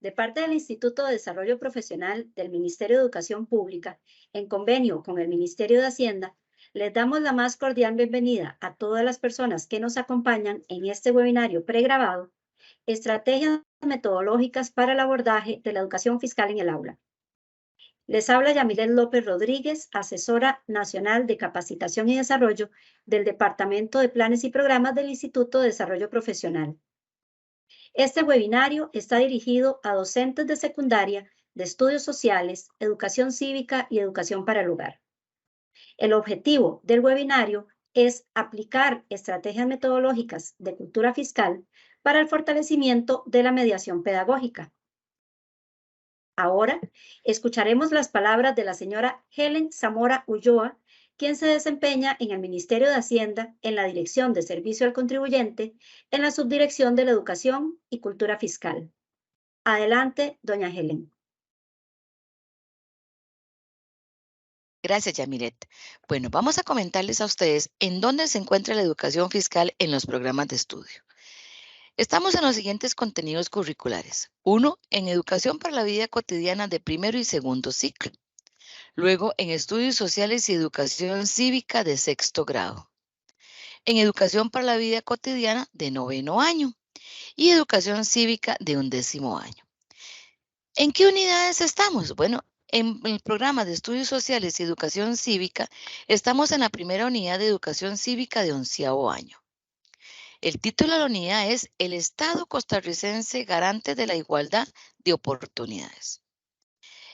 De parte del Instituto de Desarrollo Profesional del Ministerio de Educación Pública, en convenio con el Ministerio de Hacienda, les damos la más cordial bienvenida a todas las personas que nos acompañan en este webinario pregrabado, Estrategias metodológicas para el abordaje de la educación fiscal en el aula. Les habla Yamilet López Rodríguez, asesora nacional de capacitación y desarrollo del Departamento de Planes y Programas del Instituto de Desarrollo Profesional. Este webinario está dirigido a docentes de secundaria, de estudios sociales, educación cívica y educación para el hogar. El objetivo del webinario es aplicar estrategias metodológicas de cultura fiscal para el fortalecimiento de la mediación pedagógica. Ahora escucharemos las palabras de la señora Helen Zamora Ulloa, quien se desempeña en el Ministerio de Hacienda en la Dirección de Servicio al Contribuyente, en la Subdirección de la Educación y Cultura Fiscal. Adelante, doña Helen. Gracias, Yamilet. Bueno, vamos a comentarles a ustedes en dónde se encuentra la educación fiscal en los programas de estudio. Estamos en los siguientes contenidos curriculares. 1. En educación para la vida cotidiana de primero y segundo ciclo. Luego, en estudios sociales y educación cívica de sexto grado. En educación para la vida cotidiana de noveno año. Y educación cívica de 11º año. ¿En qué unidades estamos? Bueno, en el programa de estudios sociales y educación cívica, estamos en la primera unidad de educación cívica de 11º año. El título de la unidad es El Estado costarricense garante de la igualdad de oportunidades.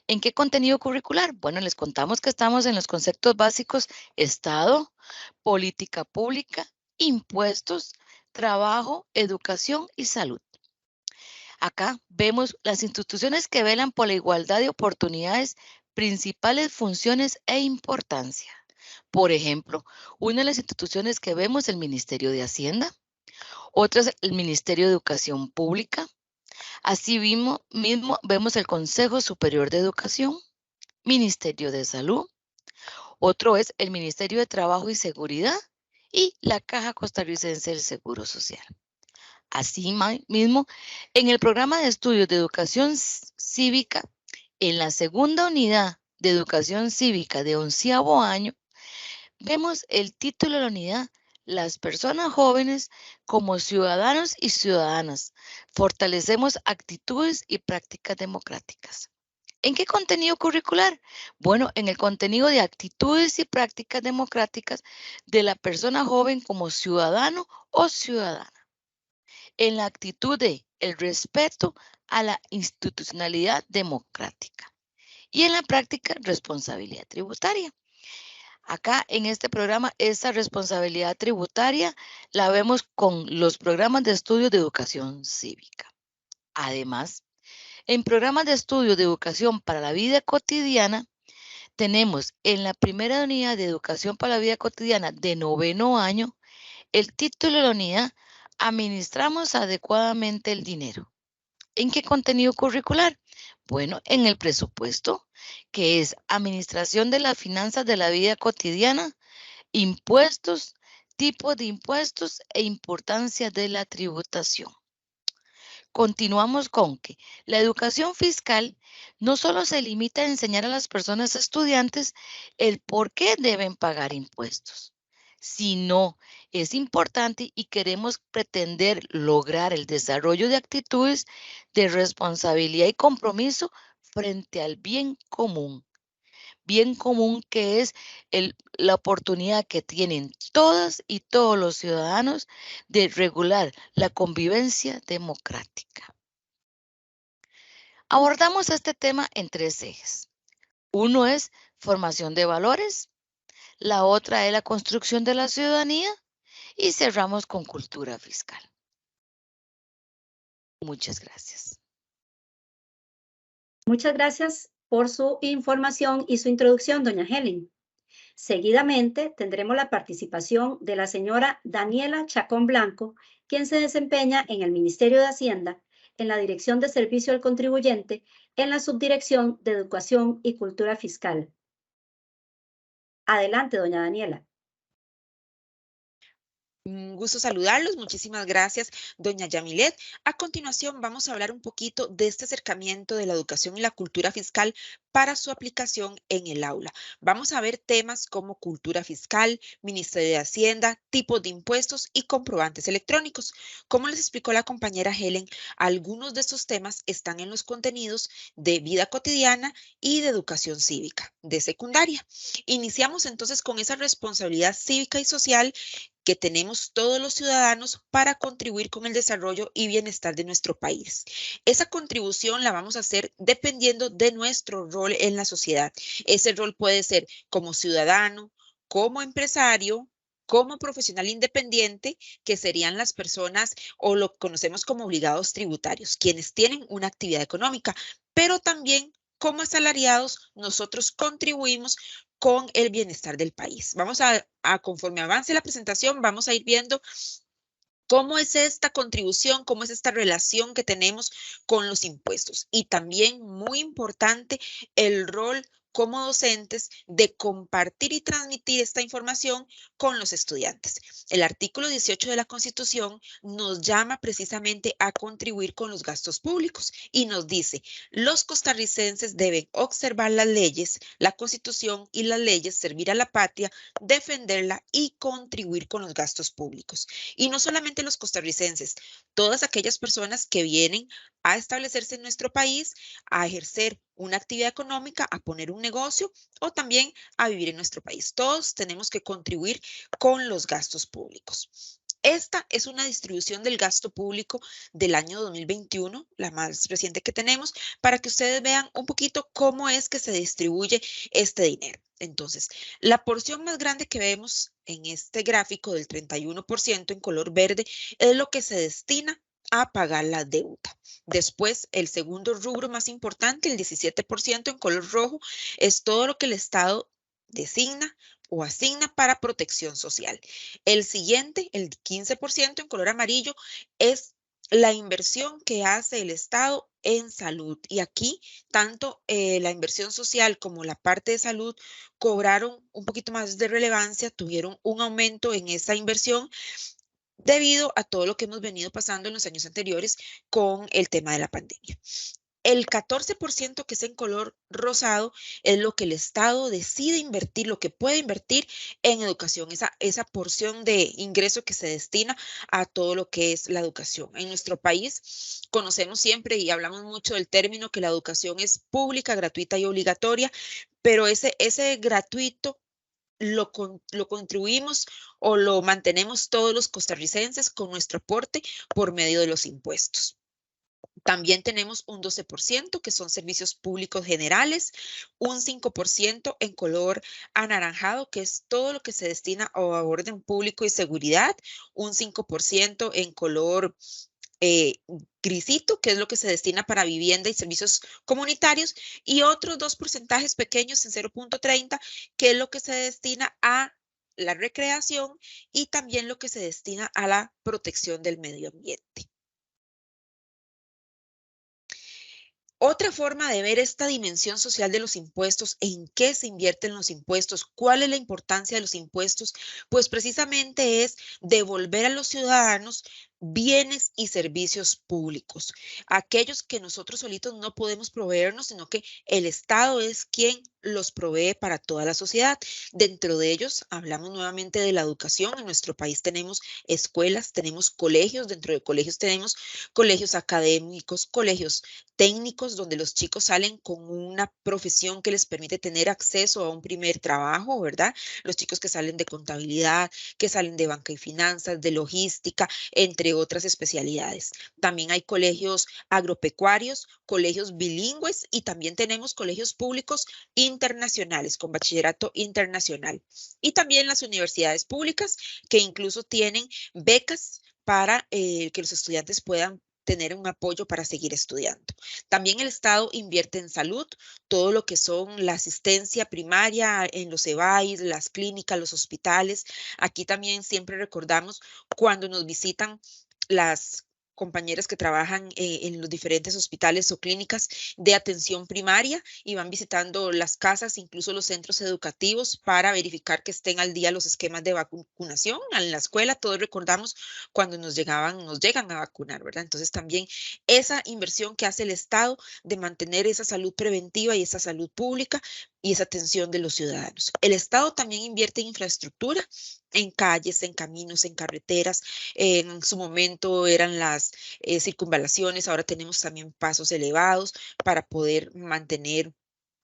¿En qué contenido curricular? Bueno, les contamos que estamos en los conceptos básicos Estado, política pública, impuestos, trabajo, educación y salud. Acá vemos las instituciones que velan por la igualdad de oportunidades, principales funciones e importancia. Por ejemplo, una de las instituciones que vemos es el Ministerio de Hacienda, otra es el Ministerio de Educación Pública. Así mismo vemos el Consejo Superior de Educación, Ministerio de Salud, otro es el Ministerio de Trabajo y Seguridad y la Caja Costarricense del Seguro Social. Así mismo, en el programa de estudios de educación cívica, en la segunda unidad de educación cívica de 11º año, vemos el título de la unidad, Las personas jóvenes como ciudadanos y ciudadanas. Fortalecemos actitudes y prácticas democráticas. ¿En qué contenido curricular? Bueno, en el contenido de actitudes y prácticas democráticas de la persona joven como ciudadano o ciudadana. En la actitud de el respeto a la institucionalidad democrática y en la práctica responsabilidad tributaria. Acá en este programa, esa responsabilidad tributaria la vemos con los programas de estudio de educación cívica. Además, en programas de estudio de educación para la vida cotidiana, tenemos en la primera unidad de educación para la vida cotidiana de noveno año, el título de la unidad, Administramos adecuadamente el dinero. ¿En qué contenido curricular? Bueno, en el presupuesto, que es Administración de las Finanzas de la Vida Cotidiana, Impuestos, tipos de impuestos e importancia de la tributación. Continuamos con que la educación fiscal no solo se limita a enseñar a las personas estudiantes el por qué deben pagar impuestos, sino es importante y queremos pretender lograr el desarrollo de actitudes de responsabilidad y compromiso frente al bien común que es la oportunidad que tienen todas y todos los ciudadanos de regular la convivencia democrática. Abordamos este tema en 3 ejes. Uno es formación de valores, la otra es la construcción de la ciudadanía y cerramos con cultura fiscal. Muchas gracias. Muchas gracias por su información y su introducción, doña Helen. Seguidamente tendremos la participación de la señora Daniela Chacón Blanco, quien se desempeña en el Ministerio de Hacienda, en la Dirección de Servicio al Contribuyente, en la Subdirección de Educación y Cultura Fiscal. Adelante, doña Daniela. Un gusto saludarlos, muchísimas gracias, doña Yamilet. A continuación vamos a hablar un poquito de este acercamiento de la educación y la cultura fiscal para su aplicación en el aula. Vamos a ver temas como cultura fiscal, Ministerio de Hacienda, tipos de impuestos y comprobantes electrónicos. Como les explicó la compañera Helen, algunos de estos temas están en los contenidos de vida cotidiana y de educación cívica de secundaria. Iniciamos entonces con esa responsabilidad cívica y social que tenemos todos los ciudadanos para contribuir con el desarrollo y bienestar de nuestro país. Esa contribución la vamos a hacer dependiendo de nuestro rol en la sociedad. Ese rol puede ser como ciudadano, como empresario, como profesional independiente, que serían las personas o lo que conocemos como obligados tributarios, quienes tienen una actividad económica, pero también como asalariados, nosotros contribuimos con el bienestar del país. Vamos conforme avance la presentación, vamos a ir viendo cómo es esta contribución, cómo es esta relación que tenemos con los impuestos. Y también, muy importante, el rol como docentes de compartir y transmitir esta información con los estudiantes. El artículo 18 de la Constitución nos llama precisamente a contribuir con los gastos públicos y nos dice, los costarricenses deben observar las leyes, la Constitución y las leyes, servir a la patria, defenderla y contribuir con los gastos públicos. Y no solamente los costarricenses, todas aquellas personas que vienen a establecerse en nuestro país, a ejercer una actividad económica, a poner un negocio o también a vivir en nuestro país. Todos tenemos que contribuir con los gastos públicos. Esta es una distribución del gasto público del año 2021, la más reciente que tenemos, para que ustedes vean un poquito cómo es que se distribuye este dinero. Entonces, la porción más grande que vemos en este gráfico del 31% en color verde es lo que se destina a pagar la deuda. Después, el segundo rubro más importante, el 17% en color rojo, es todo lo que el Estado designa o asigna para protección social. El siguiente, el 15% en color amarillo, es la inversión que hace el Estado en salud. Y aquí, tanto la inversión social como la parte de salud cobraron un poquito más de relevancia, tuvieron un aumento en esa inversión debido a todo lo que hemos venido pasando en los años anteriores con el tema de la pandemia. El 14% que es en color rosado es lo que el Estado decide invertir, lo que puede invertir en educación, esa porción de ingreso que se destina a todo lo que es la educación. En nuestro país conocemos siempre y hablamos mucho del término que la educación es pública, gratuita y obligatoria, pero ese gratuito lo contribuimos o lo mantenemos todos los costarricenses con nuestro aporte por medio de los impuestos. También tenemos un 12% que son servicios públicos generales, un 5% en color anaranjado, que es todo lo que se destina a orden público y seguridad, un 5% en color grisito, que es lo que se destina para vivienda y servicios comunitarios, y otros dos porcentajes pequeños en 0.30, que es lo que se destina a la recreación y también lo que se destina a la protección del medio ambiente. Otra forma de ver esta dimensión social de los impuestos, en qué se invierten los impuestos, cuál es la importancia de los impuestos, pues precisamente es devolver a los ciudadanos bienes y servicios públicos, aquellos que nosotros solitos no podemos proveernos, sino que el Estado es quien los provee para toda la sociedad. Dentro de ellos, hablamos nuevamente de la educación. En nuestro país tenemos escuelas, tenemos colegios, dentro de colegios tenemos colegios académicos, colegios técnicos donde los chicos salen con una profesión que les permite tener acceso a un primer trabajo, ¿verdad? Los chicos que salen de contabilidad, que salen de banca y finanzas, de logística, entre otras especialidades. También hay colegios agropecuarios, colegios bilingües y también tenemos colegios públicos internacionales con bachillerato internacional. Y también las universidades públicas que incluso tienen becas para que los estudiantes puedan tener un apoyo para seguir estudiando. También el Estado invierte en salud, todo lo que son la asistencia primaria en los EBAIS, las clínicas, los hospitales. Aquí también siempre recordamos cuando nos visitan las compañeras que trabajan en los diferentes hospitales o clínicas de atención primaria y van visitando las casas, incluso los centros educativos, para verificar que estén al día los esquemas de vacunación. En la escuela todos recordamos cuando nos llegan a vacunar, ¿verdad? Entonces también esa inversión que hace el Estado de mantener esa salud preventiva y esa salud pública y esa atención de los ciudadanos. El Estado también invierte en infraestructura, en calles, en caminos, en carreteras. En su momento eran las circunvalaciones, ahora tenemos también pasos elevados para poder mantener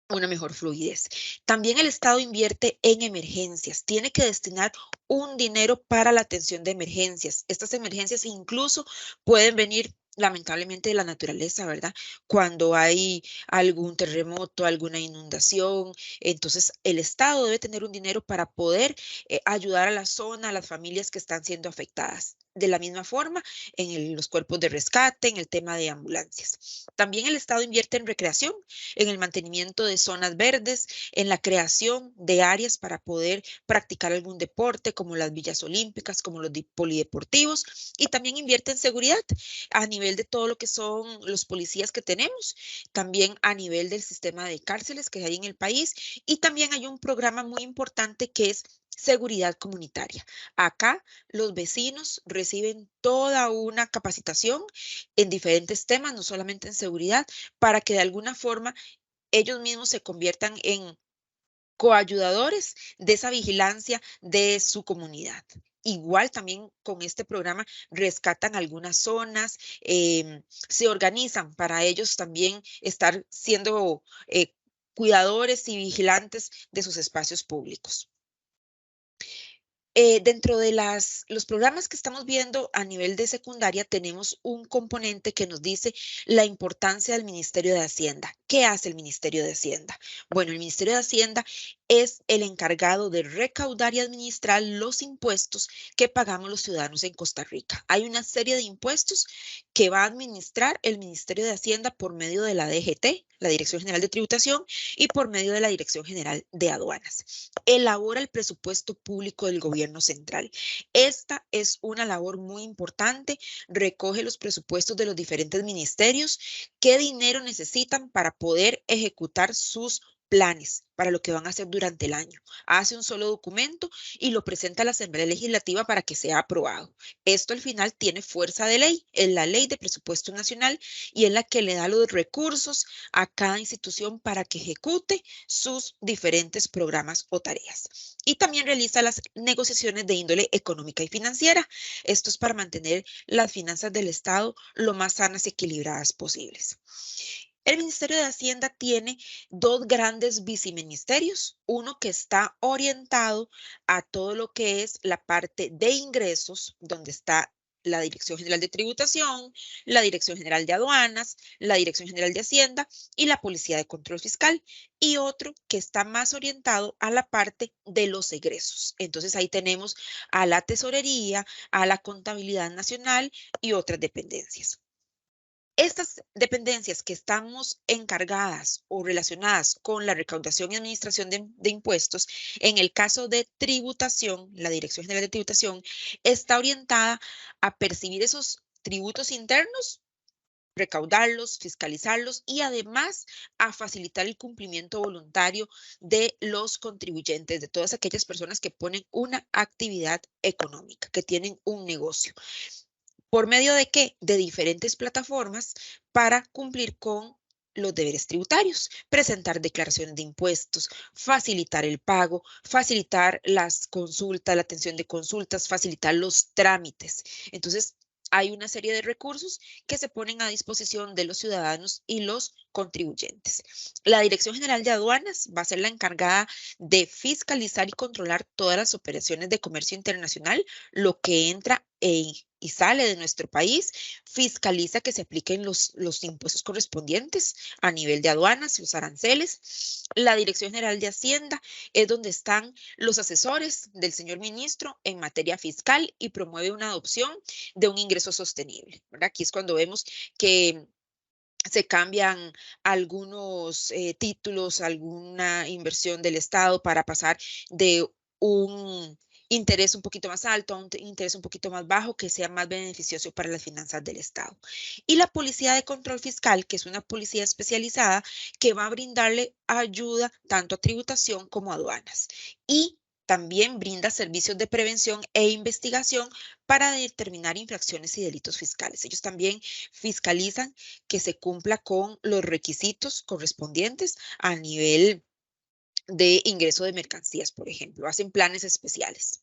una mejor fluidez. También el Estado invierte en emergencias, tiene que destinar un dinero para la atención de emergencias. Estas emergencias incluso pueden venir lamentablemente de la naturaleza, ¿verdad? Cuando hay algún terremoto, alguna inundación, entonces el Estado debe tener un dinero para poder ayudar a la zona, a las familias que están siendo afectadas. De la misma forma, en los cuerpos de rescate, en el tema de ambulancias. También el Estado invierte en recreación, en el mantenimiento de zonas verdes, en la creación de áreas para poder practicar algún deporte, como las villas olímpicas, como los polideportivos, y también invierte en seguridad a nivel de todo lo que son los policías que tenemos, también a nivel del sistema de cárceles que hay en el país, y también hay un programa muy importante que es seguridad comunitaria. Acá los vecinos reciben toda una capacitación en diferentes temas, no solamente en seguridad, para que de alguna forma ellos mismos se conviertan en coayudadores de esa vigilancia de su comunidad. Igual también con este programa rescatan algunas zonas, se organizan para ellos también estar siendo cuidadores y vigilantes de sus espacios públicos. Dentro de los programas que estamos viendo a nivel de secundaria, tenemos un componente que nos dice la importancia del Ministerio de Hacienda. ¿Qué hace el Ministerio de Hacienda? Bueno, el Ministerio de Hacienda es el encargado de recaudar y administrar los impuestos que pagamos los ciudadanos en Costa Rica. Hay una serie de impuestos que va a administrar el Ministerio de Hacienda por medio de la DGT, la Dirección General de Tributación, y por medio de la Dirección General de Aduanas. Elabora el presupuesto público del gobierno central. Esta es una labor muy importante, recoge los presupuestos de los diferentes ministerios, qué dinero necesitan para poder ejecutar sus planes para lo que van a hacer durante el año. Hace un solo documento y lo presenta a la Asamblea Legislativa para que sea aprobado. Esto al final tiene fuerza de ley, es la Ley de Presupuesto Nacional y es la que le da los recursos a cada institución para que ejecute sus diferentes programas o tareas. Y también realiza las negociaciones de índole económica y financiera. Esto es para mantener las finanzas del Estado lo más sanas y equilibradas posibles. El Ministerio de Hacienda tiene dos grandes viceministerios, uno que está orientado a todo lo que es la parte de ingresos, donde está la Dirección General de Tributación, la Dirección General de Aduanas, la Dirección General de Hacienda y la Policía de Control Fiscal, y otro que está más orientado a la parte de los egresos. Entonces ahí tenemos a la Tesorería, a la Contabilidad Nacional y otras dependencias. Estas dependencias que estamos encargadas o relacionadas con la recaudación y administración de impuestos, en el caso de tributación, la Dirección General de Tributación está orientada a percibir esos tributos internos, recaudarlos, fiscalizarlos y además a facilitar el cumplimiento voluntario de los contribuyentes, de todas aquellas personas que ponen una actividad económica, que tienen un negocio. ¿Por medio de qué? De diferentes plataformas para cumplir con los deberes tributarios, presentar declaraciones de impuestos, facilitar el pago, facilitar las consultas, la atención de consultas, facilitar los trámites. Entonces, hay una serie de recursos que se ponen a disposición de los ciudadanos y los contribuyentes. La Dirección General de Aduanas va a ser la encargada de fiscalizar y controlar todas las operaciones de comercio internacional, lo que entra y sale de nuestro país, fiscaliza que se apliquen los impuestos correspondientes a nivel de aduanas, los aranceles. La Dirección General de Hacienda es donde están los asesores del señor ministro en materia fiscal y promueve una adopción de un ingreso sostenible, ¿verdad? Aquí es cuando vemos que se cambian algunos títulos, alguna inversión del Estado para pasar de un interés un poquito más alto, a un interés un poquito más bajo, que sea más beneficioso para las finanzas del Estado. Y la Policía de Control Fiscal, que es una policía especializada que va a brindarle ayuda tanto a tributación como a aduanas. Y también brinda servicios de prevención e investigación para determinar infracciones y delitos fiscales. Ellos también fiscalizan que se cumpla con los requisitos correspondientes a nivel de ingreso de mercancías, por ejemplo. Hacen planes especiales.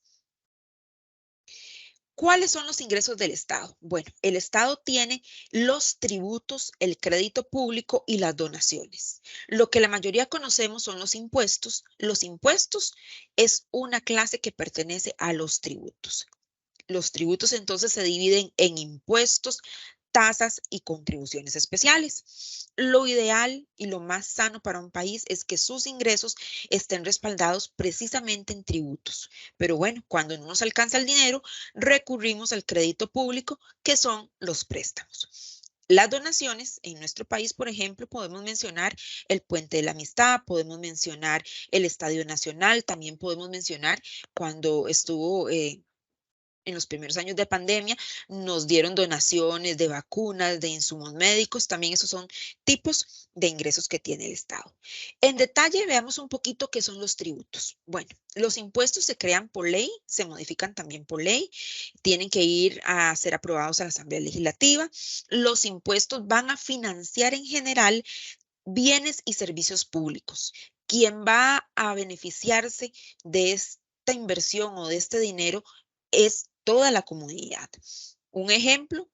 ¿Cuáles son los ingresos del Estado? Bueno, el Estado tiene los tributos, el crédito público y las donaciones. Lo que la mayoría conocemos son los impuestos. Los impuestos es una clase que pertenece a los tributos. Los tributos entonces se dividen en impuestos, tasas y contribuciones especiales. Lo ideal y lo más sano para un país es que sus ingresos estén respaldados precisamente en tributos. Pero bueno, cuando no nos alcanza el dinero, recurrimos al crédito público, que son los préstamos. Las donaciones en nuestro país, por ejemplo, podemos mencionar el Puente de la Amistad, podemos mencionar el Estadio Nacional, también podemos mencionar cuando estuvo en los primeros años de pandemia, nos dieron donaciones de vacunas, de insumos médicos, también esos son tipos de ingresos que tiene el Estado. En detalle, veamos un poquito qué son los tributos. Bueno, los impuestos se crean por ley, se modifican también por ley, tienen que ir a ser aprobados a la Asamblea Legislativa. Los impuestos van a financiar en general bienes y servicios públicos. Quien va a beneficiarse de esta inversión o de este dinero es toda la comunidad. Un ejemplo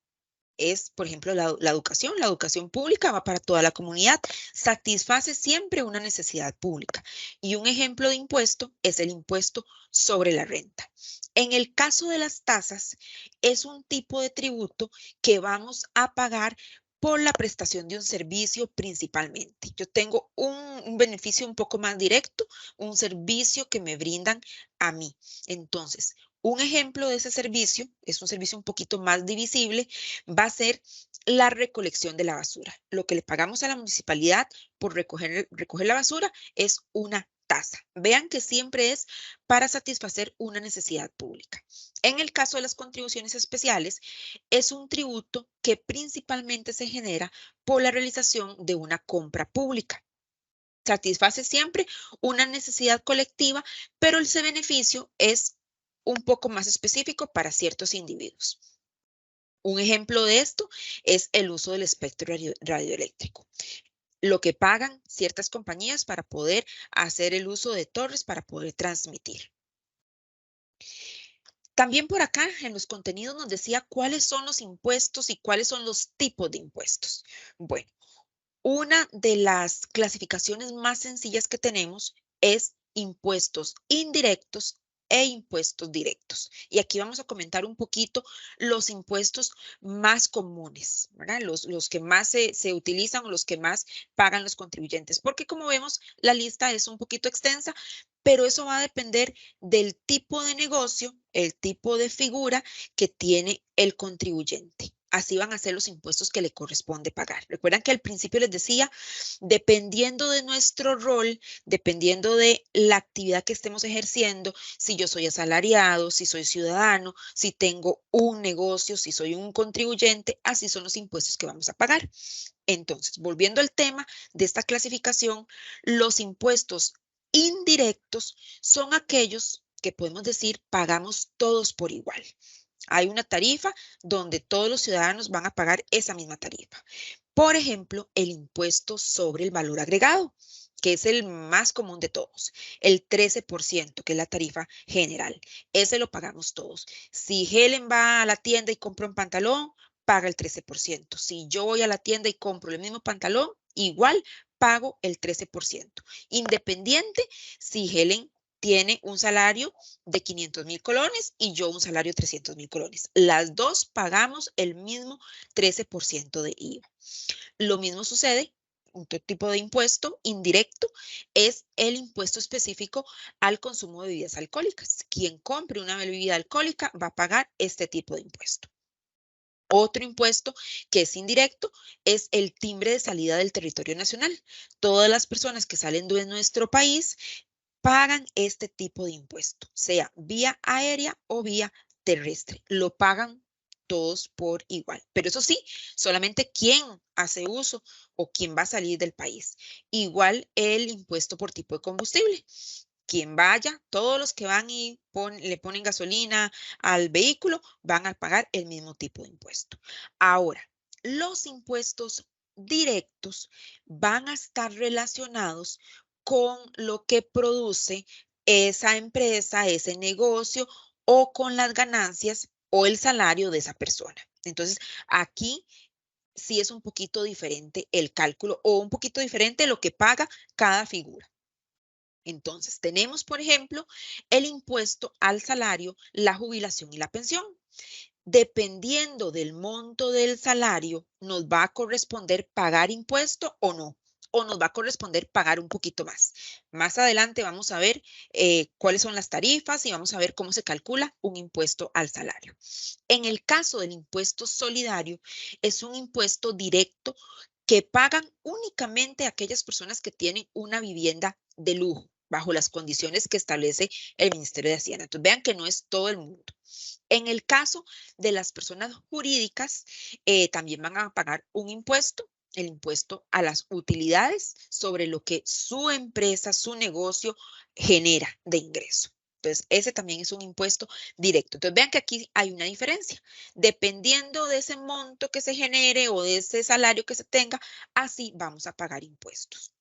es, por ejemplo, la educación. La educación pública va para toda la comunidad, satisface siempre una necesidad pública. Y un ejemplo de impuesto es el impuesto sobre la renta. En el caso de las tasas, es un tipo de tributo que vamos a pagar por la prestación de un servicio principalmente. Yo tengo un beneficio un poco más directo, un servicio que me brindan a mí. Entonces, un ejemplo de ese servicio, es un servicio un poquito más divisible, va a ser la recolección de la basura. Lo que le pagamos a la municipalidad por recoger la basura es una tasa. Vean que siempre es para satisfacer una necesidad pública. En el caso de las contribuciones especiales, es un tributo que principalmente se genera por la realización de una compra pública. Satisface siempre una necesidad colectiva, pero ese beneficio es un poco más específico para ciertos individuos. Un ejemplo de esto es el uso del espectro radioeléctrico. Lo que pagan ciertas compañías para poder hacer el uso de torres para poder transmitir. También por acá en los contenidos nos decía cuáles son los impuestos y cuáles son los tipos de impuestos. Bueno, una de las clasificaciones más sencillas que tenemos es impuestos indirectos e impuestos directos. Y aquí vamos a comentar un poquito los impuestos más comunes, ¿verdad? Los que más se utilizan o los que más pagan los contribuyentes. Porque como vemos, la lista es un poquito extensa, pero eso va a depender del tipo de negocio, el tipo de figura que tiene el contribuyente. Así van a ser los impuestos que le corresponde pagar. Recuerdan que al principio les decía, dependiendo de nuestro rol, dependiendo de la actividad que estemos ejerciendo, si yo soy asalariado, si soy ciudadano, si tengo un negocio, si soy un contribuyente, así son los impuestos que vamos a pagar. Entonces, volviendo al tema de esta clasificación, los impuestos indirectos son aquellos que podemos decir pagamos todos por igual. Hay una tarifa donde todos los ciudadanos van a pagar esa misma tarifa. Por ejemplo, el impuesto sobre el valor agregado, que es el más común de todos, el 13%, que es la tarifa general. Ese lo pagamos todos. Si Helen va a la tienda y compra un pantalón, paga el 13%. Si yo voy a la tienda y compro el mismo pantalón, igual pago el 13%. Independiente si Helen tiene un salario de 500,000 colones y yo un salario de 300,000 colones. Las dos pagamos el mismo 13% de IVA. Lo mismo sucede, otro tipo de impuesto indirecto es el impuesto específico al consumo de bebidas alcohólicas. Quien compre una bebida alcohólica va a pagar este tipo de impuesto. Otro impuesto que es indirecto es el timbre de salida del territorio nacional. Todas las personas que salen de nuestro país pagan este tipo de impuesto, sea vía aérea o vía terrestre. Lo pagan todos por igual. Pero eso sí, solamente quien hace uso o quien va a salir del país. Igual el impuesto por tipo de combustible. Quien vaya, todos los que van y le ponen gasolina al vehículo van a pagar el mismo tipo de impuesto. Ahora, los impuestos directos van a estar relacionados con lo que produce esa empresa, ese negocio o con las ganancias o el salario de esa persona. Entonces, aquí sí es un poquito diferente el cálculo o un poquito diferente lo que paga cada figura. Entonces, tenemos, por ejemplo, el impuesto al salario, la jubilación y la pensión. Dependiendo del monto del salario, nos va a corresponder pagar impuesto o no, o nos va a corresponder pagar un poquito más. Más adelante vamos a ver cuáles son las tarifas y vamos a ver cómo se calcula un impuesto al salario. En el caso del impuesto solidario, es un impuesto directo que pagan únicamente aquellas personas que tienen una vivienda de lujo, bajo las condiciones que establece el Ministerio de Hacienda. Entonces, vean que no es todo el mundo. En el caso de las personas jurídicas, también van a pagar un impuesto, el impuesto a las utilidades sobre lo que su empresa, su negocio genera de ingreso. Entonces, ese también es un impuesto directo. Entonces, vean que aquí hay una diferencia. Dependiendo de ese monto que se genere o de ese salario que se tenga, así vamos a pagar impuestos.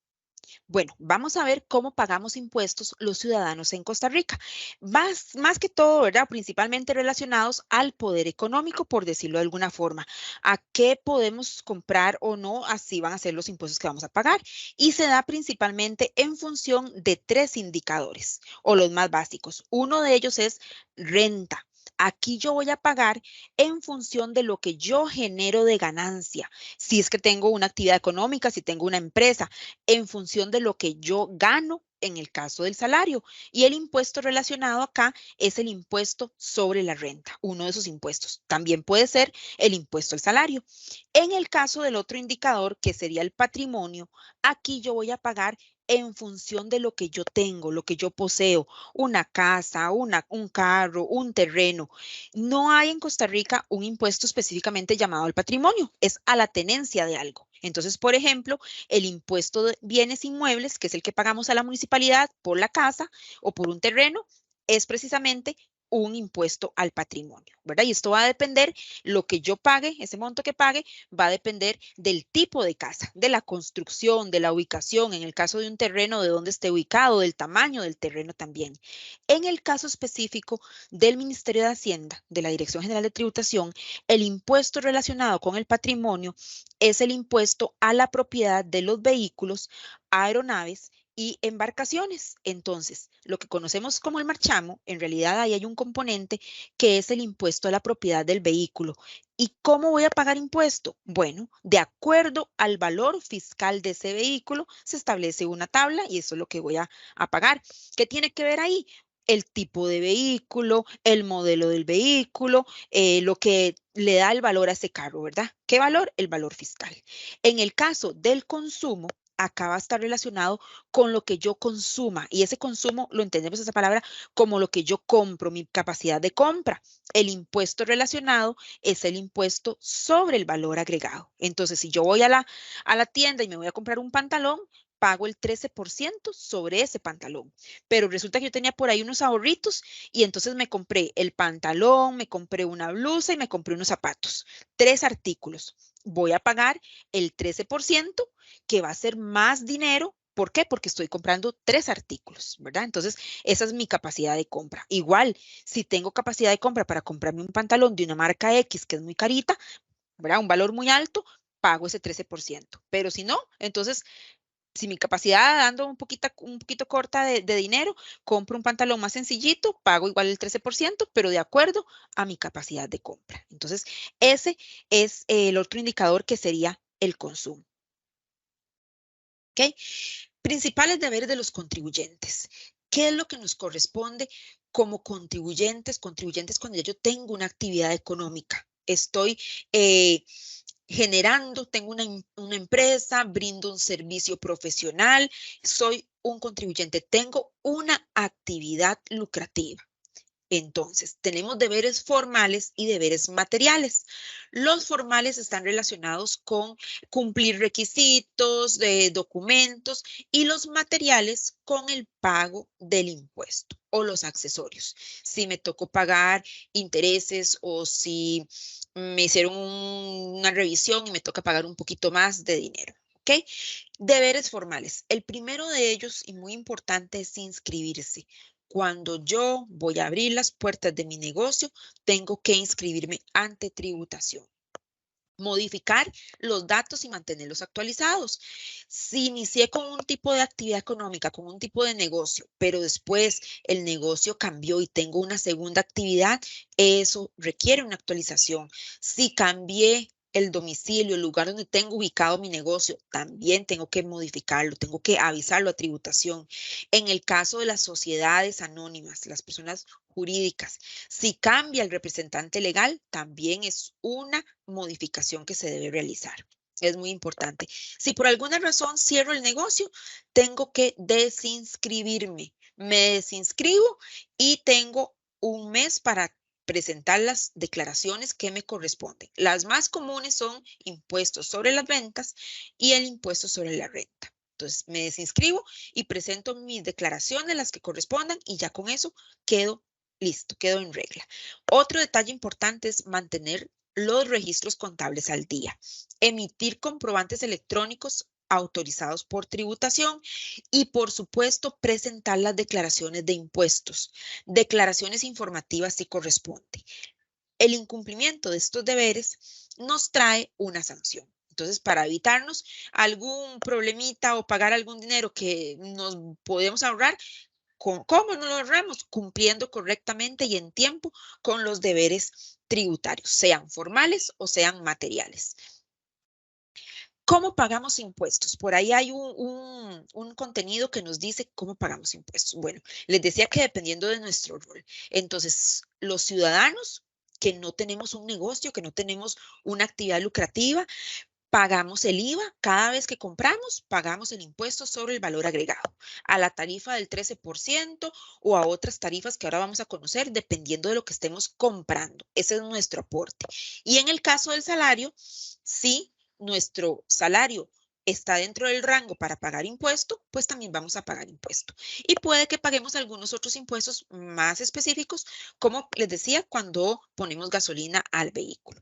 Bueno, vamos a ver cómo pagamos impuestos los ciudadanos en Costa Rica. Más que todo, ¿verdad? Principalmente relacionados al poder económico, por decirlo de alguna forma. ¿A qué podemos comprar o no? Así van a ser los impuestos que vamos a pagar. Y se da principalmente en función de 3 indicadores, o los más básicos. Uno de ellos es renta. Aquí yo voy a pagar en función de lo que yo genero de ganancia. Si es que tengo una actividad económica, si tengo una empresa, en función de lo que yo gano en el caso del salario. Y el impuesto relacionado acá es el impuesto sobre la renta, uno de esos impuestos. También puede ser el impuesto al salario. En el caso del otro indicador, que sería el patrimonio, aquí yo voy a pagar en función de lo que yo tengo, lo que yo poseo, una casa, un carro, un terreno. No hay en Costa Rica un impuesto específicamente llamado al patrimonio, es a la tenencia de algo. Entonces, por ejemplo, el impuesto de bienes inmuebles, que es el que pagamos a la municipalidad por la casa o por un terreno, es precisamente un impuesto al patrimonio, ¿verdad? Y esto va a depender, lo que yo pague, ese monto que pague, va a depender del tipo de casa, de la construcción, de la ubicación, en el caso de un terreno, de dónde esté ubicado, del tamaño del terreno también. En el caso específico del Ministerio de Hacienda, de la Dirección General de Tributación, el impuesto relacionado con el patrimonio es el impuesto a la propiedad de los vehículos, aeronaves y embarcaciones. Entonces, lo que conocemos como el marchamo, en realidad ahí hay un componente que es el impuesto a la propiedad del vehículo. ¿Y cómo voy a pagar impuesto? Bueno, de acuerdo al valor fiscal de ese vehículo, se establece una tabla y eso es lo que voy a pagar. ¿Qué tiene que ver ahí? El tipo de vehículo, el modelo del vehículo, lo que le da el valor a ese carro, ¿verdad? ¿Qué valor? El valor fiscal. En el caso del consumo, acá va a estar relacionado con lo que yo consuma y ese consumo lo entendemos esa palabra como lo que yo compro, mi capacidad de compra. El impuesto relacionado es el impuesto sobre el valor agregado. Entonces, si yo voy a la tienda y me voy a comprar un pantalón, pago el 13% sobre ese pantalón. Pero resulta que yo tenía por ahí unos ahorritos y entonces me compré el pantalón, me compré una blusa y me compré unos zapatos. 3 artículos. Voy a pagar el 13%, que va a ser más dinero. ¿Por qué? Porque estoy comprando 3 artículos, ¿verdad? Entonces, esa es mi capacidad de compra. Igual, si tengo capacidad de compra para comprarme un pantalón de una marca X que es muy carita, ¿verdad? Un valor muy alto, pago ese 13%. Pero si no, entonces si mi capacidad ando un poquito corta de dinero, compro un pantalón más sencillito, pago igual el 13%, pero de acuerdo a mi capacidad de compra. Entonces, ese es el otro indicador que sería el consumo. ¿Ok? Principales deberes de los contribuyentes. ¿Qué es lo que nos corresponde como contribuyentes? Contribuyentes cuando ya yo tengo una actividad económica. Estoy generando, tengo una empresa, brindo un servicio profesional, soy un contribuyente, tengo una actividad lucrativa. Entonces, tenemos deberes formales y deberes materiales. Los formales están relacionados con cumplir requisitos, de documentos, y los materiales con el pago del impuesto o los accesorios. Si me tocó pagar intereses o si me hicieron una revisión y me toca pagar un poquito más de dinero. ¿Ok? Deberes formales. El primero de ellos, y muy importante, es inscribirse. Cuando yo voy a abrir las puertas de mi negocio, tengo que inscribirme ante tributación. Modificar los datos y mantenerlos actualizados. Si inicié con un tipo de actividad económica, con un tipo de negocio, pero después el negocio cambió y tengo una segunda actividad, eso requiere una actualización. Si cambié el domicilio, el lugar donde tengo ubicado mi negocio, también tengo que modificarlo, tengo que avisarlo a tributación. En el caso de las sociedades anónimas, las personas jurídicas, si cambia el representante legal, también es una modificación que se debe realizar. Es muy importante. Si por alguna razón cierro el negocio, tengo que desinscribirme. Me desinscribo y tengo un mes para presentar las declaraciones que me corresponden. Las más comunes son impuestos sobre las ventas y el impuesto sobre la renta. Entonces, me desinscribo y presento mis declaraciones, las que correspondan, y ya con eso quedo listo, quedo en regla. Otro detalle importante es mantener los registros contables al día, emitir comprobantes electrónicos autorizados por tributación y, por supuesto, presentar las declaraciones de impuestos, declaraciones informativas si corresponde. El incumplimiento de estos deberes nos trae una sanción. Entonces, para evitarnos algún problemita o pagar algún dinero que nos podemos ahorrar, ¿cómo nos lo ahorramos? Cumpliendo correctamente y en tiempo con los deberes tributarios, sean formales o sean materiales. ¿Cómo pagamos impuestos? Por ahí hay un contenido que nos dice cómo pagamos impuestos. Bueno, les decía que dependiendo de nuestro rol. Entonces, los ciudadanos que no tenemos un negocio, que no tenemos una actividad lucrativa, pagamos el IVA. Cada vez que compramos, pagamos el impuesto sobre el valor agregado, a la tarifa del 13% o a otras tarifas que ahora vamos a conocer, dependiendo de lo que estemos comprando. Ese es nuestro aporte. Y en el caso del salario, sí, nuestro salario está dentro del rango para pagar impuesto, pues también vamos a pagar impuesto. Y puede que paguemos algunos otros impuestos más específicos, como les decía, cuando ponemos gasolina al vehículo.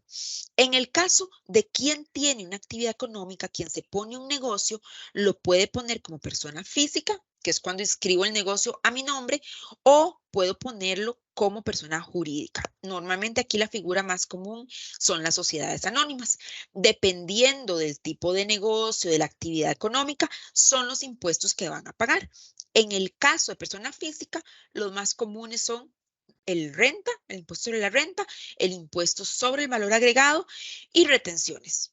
En el caso de quien tiene una actividad económica, quien se pone un negocio, lo puede poner como persona física, que es cuando inscribo el negocio a mi nombre, o puedo ponerlo como persona jurídica. Normalmente aquí la figura más común son las sociedades anónimas. Dependiendo del tipo de negocio, de la actividad económica, son los impuestos que van a pagar. En el caso de persona física, los más comunes son el impuesto sobre la renta, el impuesto sobre el valor agregado y retenciones.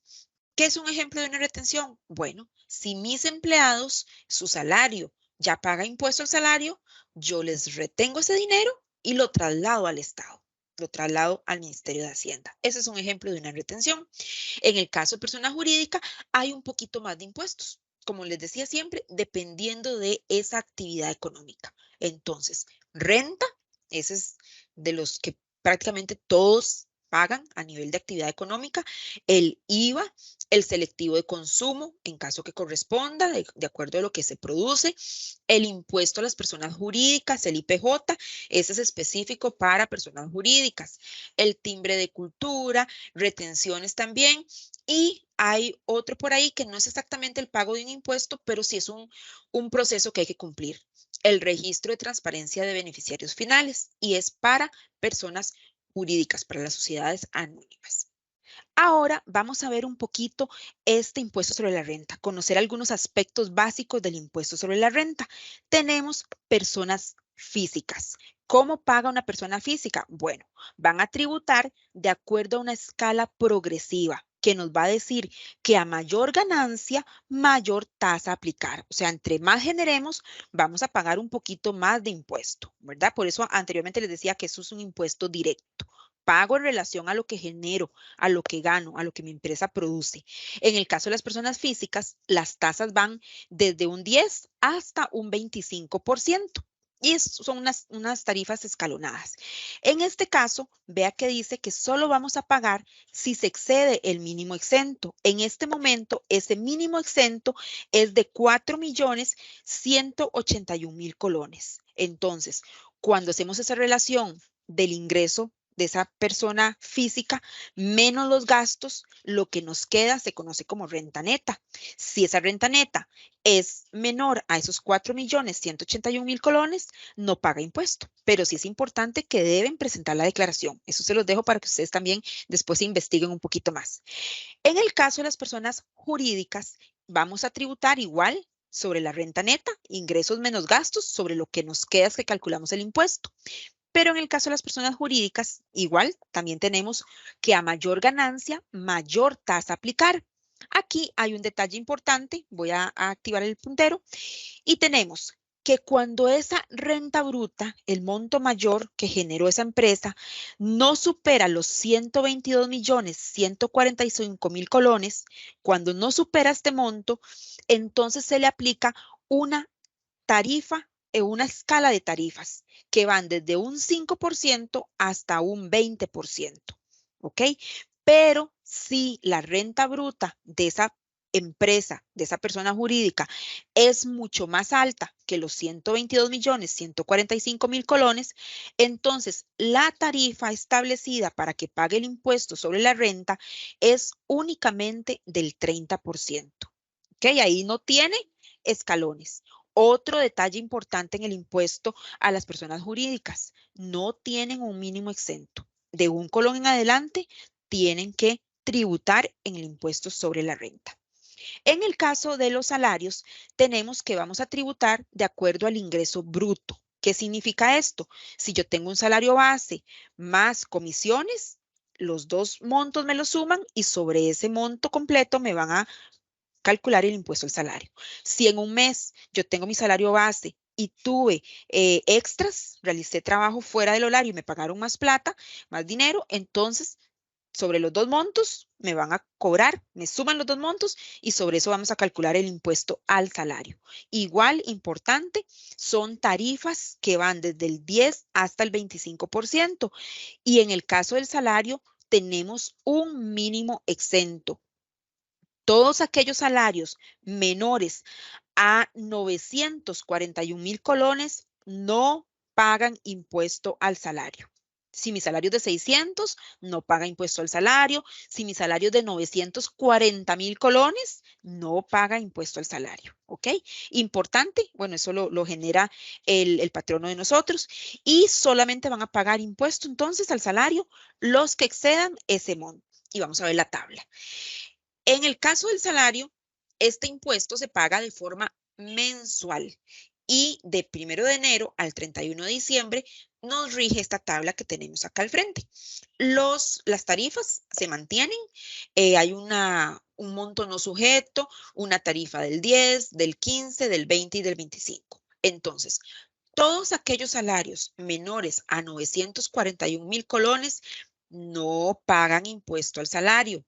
¿Qué es un ejemplo de una retención? Bueno, si mis empleados, su salario ya paga impuesto al salario, yo les retengo ese dinero y lo traslado al Estado, lo traslado al Ministerio de Hacienda. Ese es un ejemplo de una retención. En el caso de persona jurídica, hay un poquito más de impuestos. Como les decía siempre, dependiendo de esa actividad económica. Entonces, renta, ese es de los que prácticamente todos pagan a nivel de actividad económica, el IVA, el selectivo de consumo, en caso que corresponda, de acuerdo a lo que se produce, el impuesto a las personas jurídicas, el IPJ, ese es específico para personas jurídicas, el timbre de cultura, retenciones también, y hay otro por ahí que no es exactamente el pago de un impuesto, pero sí es un proceso que hay que cumplir. El registro de transparencia de beneficiarios finales, y es para personas jurídicas, para las sociedades anónimas. Ahora vamos a ver un poquito este impuesto sobre la renta, conocer algunos aspectos básicos del impuesto sobre la renta. Tenemos personas físicas. ¿Cómo paga una persona física? Bueno, van a tributar de acuerdo a una escala progresiva que nos va a decir que a mayor ganancia, mayor tasa a aplicar. O sea, entre más generemos, vamos a pagar un poquito más de impuesto, ¿verdad? Por eso anteriormente les decía que eso es un impuesto directo. pago en relación a lo que genero, a lo que gano, a lo que mi empresa produce. En el caso de las personas físicas, las tasas van desde un 10 hasta un 25%. Y son unas tarifas escalonadas. En este caso, vea que dice que solo vamos a pagar si se excede el mínimo exento. En este momento, ese mínimo exento es de 4.181.000 colones. Entonces, cuando hacemos esa relación del ingreso de esa persona física menos los gastos, lo que nos queda se conoce como renta neta. Si esa renta neta es menor a esos 4.181.000 colones, no paga impuesto, pero sí es importante que deben presentar la declaración. Eso se los dejo para que ustedes también después investiguen un poquito más. En el caso de las personas jurídicas, vamos a tributar igual sobre la renta neta, ingresos menos gastos, sobre lo que nos queda es que calculamos el impuesto. Pero en el caso de las personas jurídicas, igual también tenemos que a mayor ganancia, mayor tasa a aplicar. Aquí hay un detalle importante, voy a activar el puntero, y tenemos que cuando esa renta bruta, el monto mayor que generó esa empresa, no supera los 122.145.000 colones, cuando no supera este monto, entonces se le aplica una tarifa, una escala de tarifas que van desde un 5% hasta un 20%, ¿ok? Pero si la renta bruta de esa empresa, de esa persona jurídica, es mucho más alta que los 122.145.000 colones, entonces la tarifa establecida para que pague el impuesto sobre la renta es únicamente del 30%, ¿ok? Ahí no tiene escalones. Otro detalle importante en el impuesto a las personas jurídicas, no tienen un mínimo exento. De un colón en adelante, tienen que tributar en el impuesto sobre la renta. En el caso de los salarios, tenemos que vamos a tributar de acuerdo al ingreso bruto. ¿Qué significa esto? Si yo tengo un salario base más comisiones, los dos montos me lo suman y sobre ese monto completo me van a calcular el impuesto al salario. Si en un mes yo tengo mi salario base y tuve extras, realicé trabajo fuera del horario y me pagaron más plata, más dinero, entonces sobre los dos montos me van a cobrar, me suman los dos montos y sobre eso vamos a calcular el impuesto al salario. Igual importante, son tarifas que van desde el 10 hasta el 25% y en el caso del salario tenemos un mínimo exento. Todos aquellos salarios menores a 941.000 colones no pagan impuesto al salario. Si mi salario es de 600, no paga impuesto al salario. Si mi salario es de 940.000 colones, no paga impuesto al salario. ¿Ok? Importante, bueno, eso lo genera el patrono de nosotros y solamente van a pagar impuesto entonces al salario los que excedan ese monto. Y vamos a ver la tabla. En el caso del salario, este impuesto se paga de forma mensual y de 1 de enero al 31 de diciembre nos rige esta tabla que tenemos acá al frente. Las tarifas se mantienen, hay un monto no sujeto, una tarifa del 10, del 15, del 20 y del 25. Entonces, todos aquellos salarios menores a 941.000 colones no pagan impuesto al salario.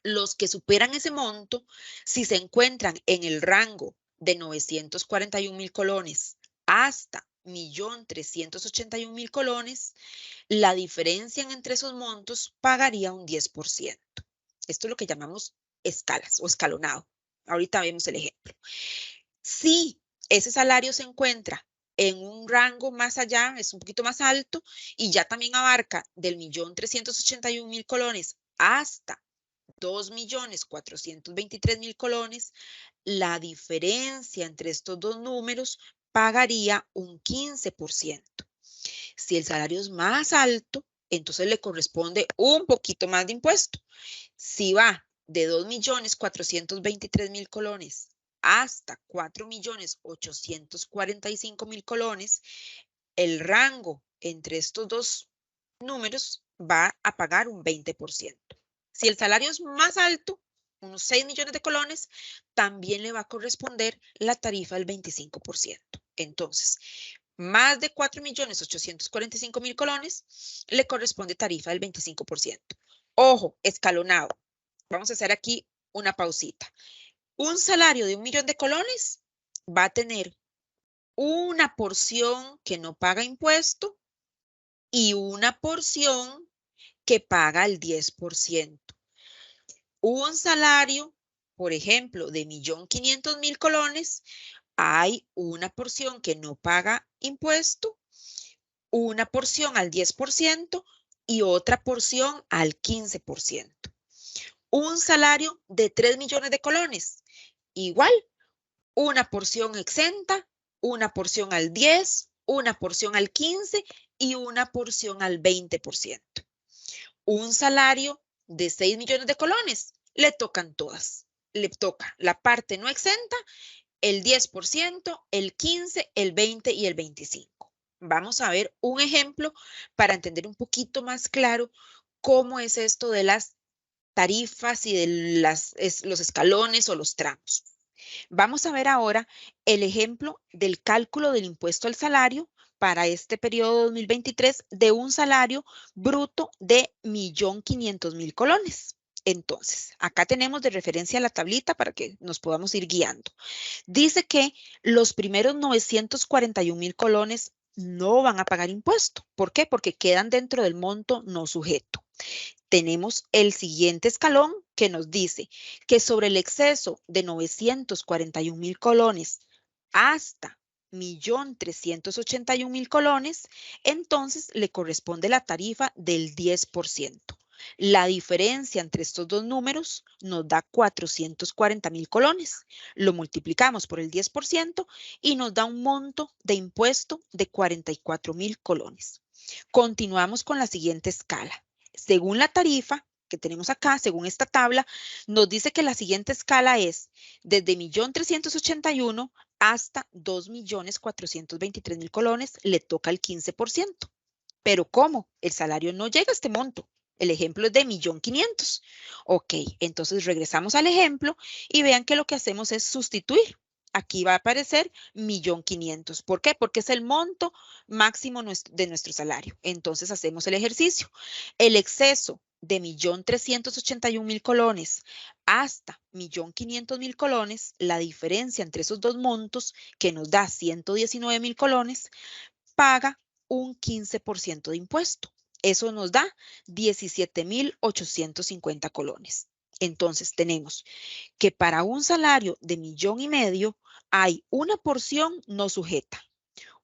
Los que superan ese monto, si se encuentran en el rango de 941.000 colones hasta 1.381.000 colones, la diferencia entre esos montos pagaría un 10%. Esto es lo que llamamos escalas o escalonado. Ahorita vemos el ejemplo. Si ese salario se encuentra en un rango más allá, es un poquito más alto y ya también abarca del 1.381.000 colones hasta 2.423.000 colones, la diferencia entre estos dos números pagaría un 15%. Si el salario es más alto, entonces le corresponde un poquito más de impuesto. Si va de 2.423.000 colones hasta 4.845.000 colones, el rango entre estos dos números va a pagar un 20%. Si el salario es más alto, unos 6 millones de colones, también le va a corresponder la tarifa del 25%. Entonces, más de 4.845.000 colones, le corresponde tarifa del 25%. Ojo, escalonado. Vamos a hacer aquí una pausita. Un salario de 1 millón de colones va a tener una porción que no paga impuesto y una porción que paga el 10%. Un salario, por ejemplo, de 1.500.000 colones, hay una porción que no paga impuesto, una porción al 10% y otra porción al 15%. Un salario de 3 millones de colones, igual, una porción exenta, una porción al 10, una porción al 15 y una porción al 20%. Un salario de 6 millones de colones, le tocan todas. Le toca la parte no exenta, el 10%, el 15%, el 20% y el 25%. Vamos a ver un ejemplo para entender un poquito más claro cómo es esto de las tarifas y de los escalones o los tramos. Vamos a ver ahora el ejemplo del cálculo del impuesto al salario para este periodo 2023 de un salario bruto de 1.500.000 colones. Entonces, acá tenemos de referencia la tablita para que nos podamos ir guiando. Dice que los primeros 941.000 colones no van a pagar impuesto. ¿Por qué? Porque quedan dentro del monto no sujeto. Tenemos el siguiente escalón que nos dice que sobre el exceso de 941.000 colones hasta 1.381.000 colones, entonces le corresponde la tarifa del 10%. La diferencia entre estos dos números nos da 440.000 colones. Lo multiplicamos por el 10% y nos da un monto de impuesto de 44.000 colones. Continuamos con la siguiente escala. Según la tarifa que tenemos acá, según esta tabla, nos dice que la siguiente escala es desde 1.381.000 hasta 2.423.000 colones, le toca el 15%. Pero ¿cómo? El salario no llega a este monto. El ejemplo es de 1.500.000. Ok, entonces regresamos al ejemplo y vean que lo que hacemos es sustituir. Aquí va a aparecer 1.500.000. ¿Por qué? Porque es el monto máximo de nuestro salario. Entonces hacemos el ejercicio. El exceso de 1.381.000 colones hasta 1.500.000 colones, la diferencia entre esos dos montos, que nos da 119.000 colones, paga un 15% de impuesto. Eso nos da 17.850 colones. Entonces tenemos que para un salario de 1,5 millones hay una porción no sujeta,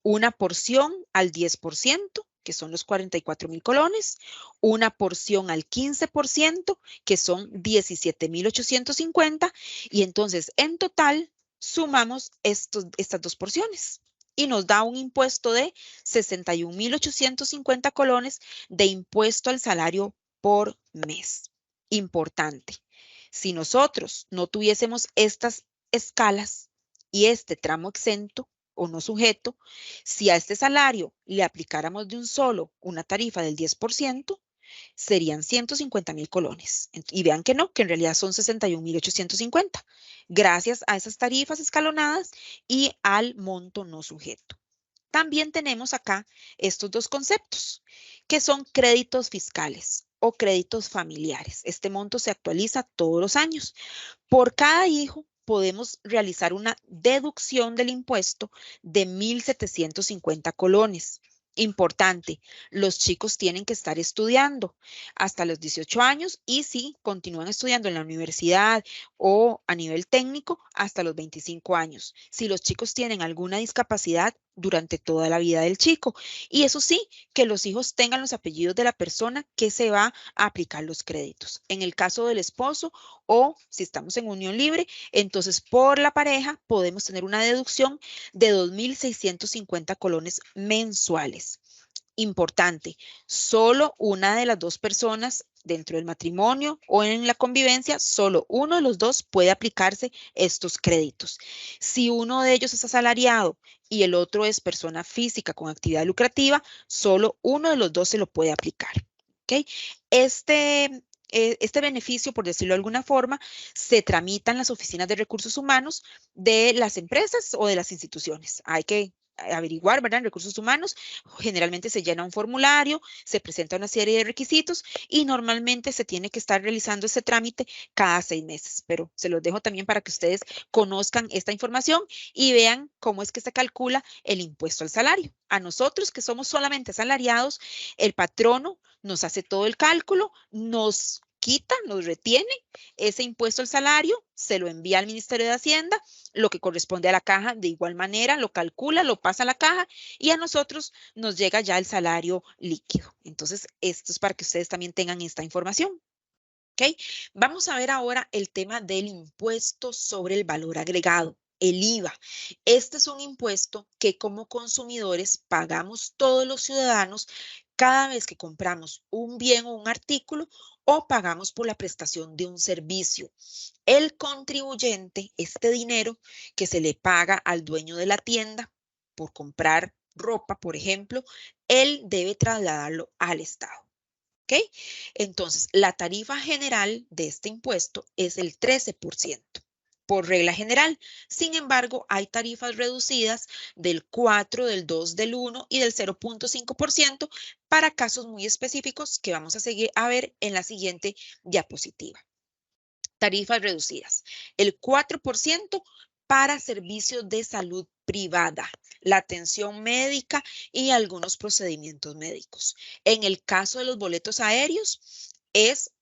una porción al 10%, que son los 44.000 colones, una porción al 15%, que son 17.850, y entonces en total sumamos estas dos porciones y nos da un impuesto de 61.850 colones de impuesto al salario por mes. Importante, si nosotros no tuviésemos estas escalas y este tramo exento o no sujeto, si a este salario le aplicáramos de un solo una tarifa del 10%, serían 150.000 colones. Y vean que no, que en realidad son 61.850, gracias a esas tarifas escalonadas y al monto no sujeto. También tenemos acá estos dos conceptos, que son créditos fiscales o créditos familiares. Este monto se actualiza todos los años. Por cada hijo podemos realizar una deducción del impuesto de 1.750 colones. Importante, los chicos tienen que estar estudiando hasta los 18 años y si continúan estudiando en la universidad o a nivel técnico hasta los 25 años. Si los chicos tienen alguna discapacidad durante toda la vida del chico. Y eso sí, que los hijos tengan los apellidos de la persona que se va a aplicar los créditos. En el caso del esposo o si estamos en unión libre, entonces por la pareja podemos tener una deducción de 2.650 colones mensuales. Importante, solo una de las dos personas dentro del matrimonio o en la convivencia, solo uno de los dos puede aplicarse estos créditos. Si uno de ellos es asalariado y el otro es persona física con actividad lucrativa, solo uno de los dos se lo puede aplicar. ¿Okay? Este beneficio, por decirlo de alguna forma, se tramita en las oficinas de recursos humanos de las empresas o de las instituciones. Hay que averiguar, ¿verdad? En recursos humanos, generalmente se llena un formulario, se presenta una serie de requisitos y normalmente se tiene que estar realizando ese trámite cada 6 meses. Pero se los dejo también para que ustedes conozcan esta información y vean cómo es que se calcula el impuesto al salario. A nosotros que somos solamente asalariados, el patrono nos hace todo el cálculo, nos quita, nos retiene ese impuesto al salario, se lo envía al Ministerio de Hacienda, lo que corresponde a la caja, de igual manera lo calcula, lo pasa a la caja y a nosotros nos llega ya el salario líquido. Entonces, esto es para que ustedes también tengan esta información. ¿Ok? Vamos a ver ahora el tema del impuesto sobre el valor agregado, el IVA. Este es un impuesto que como consumidores pagamos todos los ciudadanos cada vez que compramos un bien o un artículo o pagamos por la prestación de un servicio. El contribuyente, este dinero que se le paga al dueño de la tienda por comprar ropa, por ejemplo, él debe trasladarlo al Estado. ¿Ok? Entonces, la tarifa general de este impuesto es el 13%. Por regla general. Sin embargo, hay tarifas reducidas del 4, del 2, del 1 y del 0.5% para casos muy específicos que vamos a seguir a ver en la siguiente diapositiva. Tarifas reducidas. El 4% para servicios de salud privada, la atención médica y algunos procedimientos médicos. En el caso de los boletos aéreos, este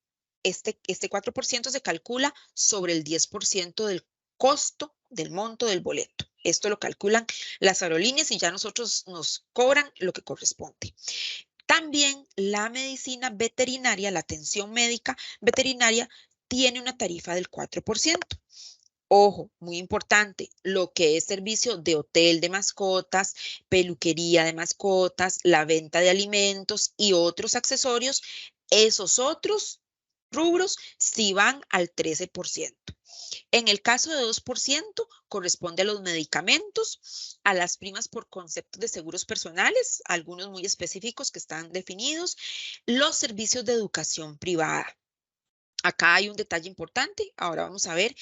4% se calcula sobre el 10% del costo del monto del boleto. Esto lo calculan las aerolíneas y ya nosotros nos cobran lo que corresponde. También la medicina veterinaria, la atención médica veterinaria, tiene una tarifa del 4%. Ojo, muy importante, lo que es servicio de hotel de mascotas, peluquería de mascotas, la venta de alimentos y otros accesorios, esos otros rubros sí van al 13%. En el caso de 2%, corresponde a los medicamentos, a las primas por conceptos de seguros personales, algunos muy específicos que están definidos, los servicios de educación privada. Acá hay un detalle importante, ahora vamos a ver,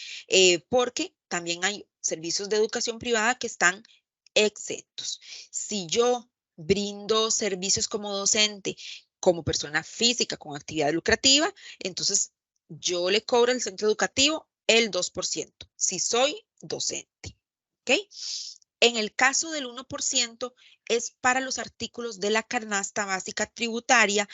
porque también hay servicios de educación privada que están exentos. Si yo brindo servicios como docente, como persona física con actividad lucrativa, entonces yo le cobro al centro educativo el 2%, si soy docente. ¿Ok? En el caso del 1% es para los artículos de la canasta básica tributaria,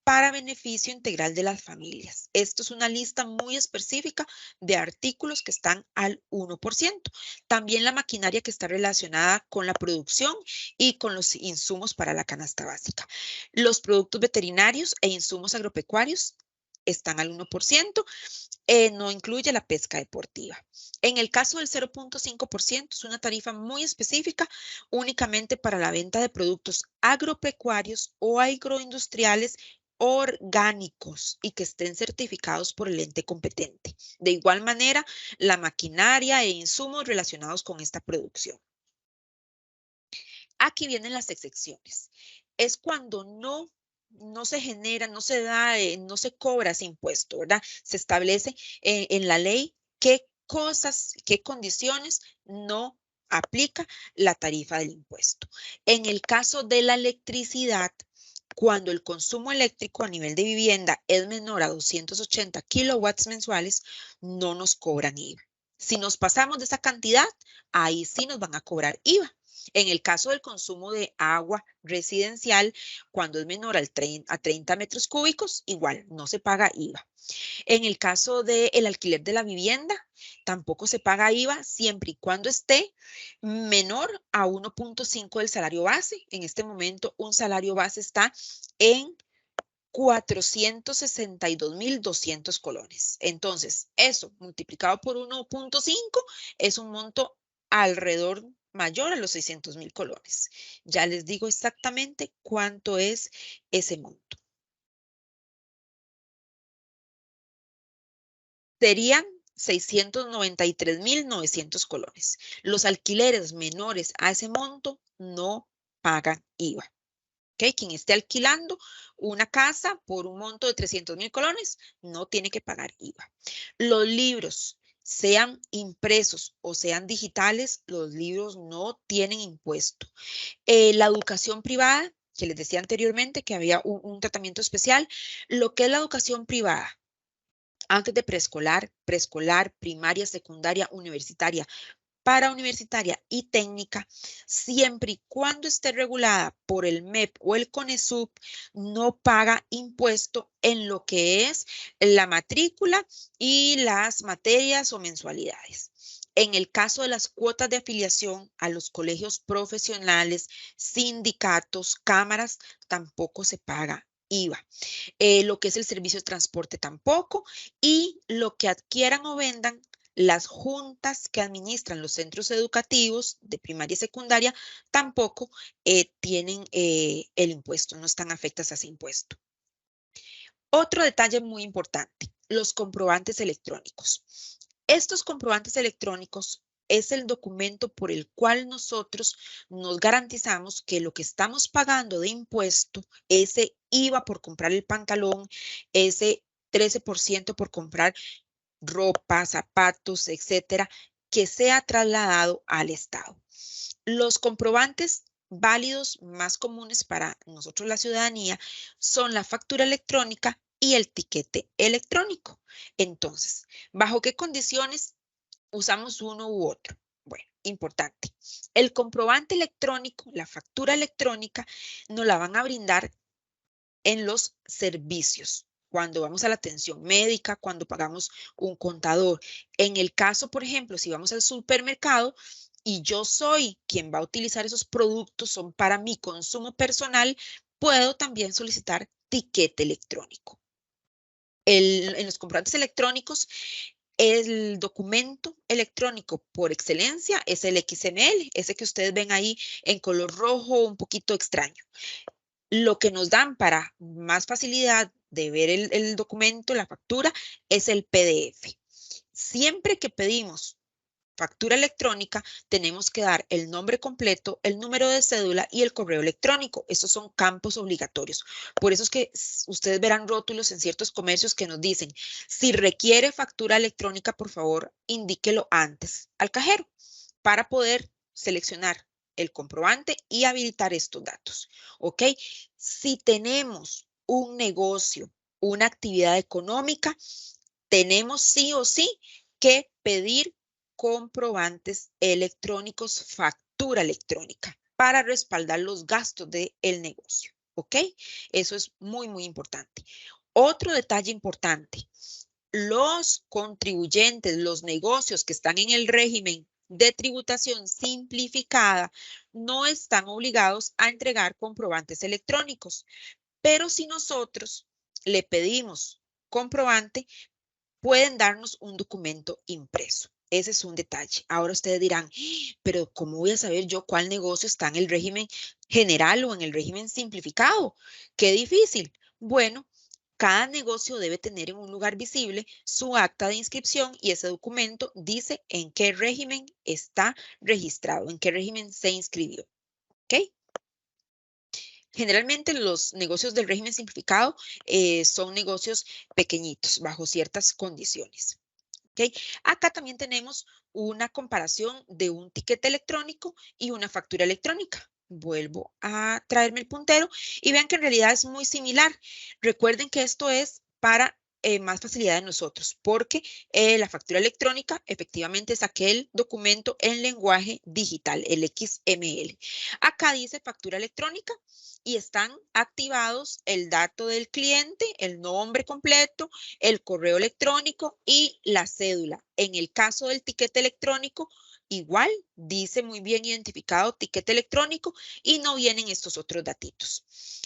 para beneficio integral de las familias. Esto es una lista muy específica de artículos que están al 1%. También la maquinaria que está relacionada con la producción y con los insumos para la canasta básica. Los productos veterinarios e insumos agropecuarios están al 1%. No incluye la pesca deportiva. En el caso del 0.5% es una tarifa muy específica únicamente para la venta de productos agropecuarios o agroindustriales orgánicos y que estén certificados por el ente competente. De igual manera, la maquinaria e insumos relacionados con esta producción. Aquí vienen las excepciones. Es cuando no se genera, no se da, no se cobra ese impuesto, ¿verdad? Se establece en la ley qué cosas, qué condiciones no aplica la tarifa del impuesto. En el caso de la electricidad, cuando el consumo eléctrico a nivel de vivienda es menor a 280 kilowatts mensuales, no nos cobran IVA. Si nos pasamos de esa cantidad, ahí sí nos van a cobrar IVA. En el caso del consumo de agua residencial, cuando es menor a 30 metros cúbicos, igual no se paga IVA. En el caso del alquiler de la vivienda, tampoco se paga IVA siempre y cuando esté menor a 1.5 del salario base. En este momento, un salario base está en 462.200 colones. Entonces, eso multiplicado por 1.5 es un monto alrededor mayor a los 600.000 colones. Ya les digo exactamente cuánto es ese monto. Serían 693.900 colones. Los alquileres menores a ese monto no pagan IVA. ¿Okay? Quien esté alquilando una casa por un monto de 300.000 colones no tiene que pagar IVA. Los libros, sean impresos o sean digitales, los libros no tienen impuesto. La educación privada, que les decía anteriormente que había un tratamiento especial, lo que es la educación privada, antes de preescolar, primaria, secundaria, universitaria, parauniversitaria y técnica, siempre y cuando esté regulada por el MEP o el CONESUB, no paga impuesto en lo que es la matrícula y las materias o mensualidades. En el caso de las cuotas de afiliación a los colegios profesionales, sindicatos, cámaras, tampoco se paga IVA. Lo que es el servicio de transporte tampoco, y lo que adquieran o vendan las juntas que administran los centros educativos de primaria y secundaria tampoco tienen el impuesto, no están afectas a ese impuesto. Otro detalle muy importante, los comprobantes electrónicos. Estos comprobantes electrónicos es el documento por el cual nosotros nos garantizamos que lo que estamos pagando de impuesto, ese IVA por comprar el pantalón, ese 13% por comprar ropa, zapatos, etcétera, que sea trasladado al Estado. Los comprobantes válidos más comunes para nosotros la ciudadanía son la factura electrónica y el tiquete electrónico. Entonces, ¿bajo qué condiciones usamos uno u otro? Bueno, importante. El comprobante electrónico, la factura electrónica, nos la van a brindar en los servicios, cuando vamos a la atención médica, cuando pagamos un contador. En el caso, por ejemplo, si vamos al supermercado y yo soy quien va a utilizar esos productos, son para mi consumo personal, puedo también solicitar tiquete electrónico. En los comprobantes electrónicos, el documento electrónico por excelencia es el XML, ese que ustedes ven ahí en color rojo, un poquito extraño. Lo que nos dan para más facilidad de ver el documento, la factura, es el PDF. Siempre que pedimos factura electrónica, tenemos que dar el nombre completo, el número de cédula y el correo electrónico. Esos son campos obligatorios. Por eso es que ustedes verán rótulos en ciertos comercios que nos dicen, si requiere factura electrónica, por favor, indíquelo antes al cajero para poder seleccionar el comprobante y habilitar estos datos, ¿ok? Si tenemos un negocio, una actividad económica, tenemos sí o sí que pedir comprobantes electrónicos, factura electrónica, para respaldar los gastos del negocio, ¿ok? Eso es muy, muy importante. Otro detalle importante, los contribuyentes, los negocios que están en el régimen de tributación simplificada no están obligados a entregar comprobantes electrónicos, pero si nosotros le pedimos comprobante, pueden darnos un documento impreso. Ese es un detalle. Ahora ustedes dirán, pero ¿cómo voy a saber yo cuál negocio está en el régimen general o en el régimen simplificado? Qué difícil. Bueno, cada negocio debe tener en un lugar visible su acta de inscripción y ese documento dice en qué régimen está registrado, en qué régimen se inscribió. ¿Ok? Generalmente los negocios del régimen simplificado son negocios pequeñitos, bajo ciertas condiciones. ¿Okay? Acá también tenemos una comparación de un tiquete electrónico y una factura electrónica. Vuelvo a traerme el puntero y vean que en realidad es muy similar. Recuerden que esto es para más facilidad de nosotros, porque la factura electrónica efectivamente es aquel documento en lenguaje digital, el XML. Acá dice factura electrónica y están activados el dato del cliente, el nombre completo, el correo electrónico y la cédula. En el caso del tiquete electrónico, igual dice muy bien identificado tiquete electrónico y no vienen estos otros datitos.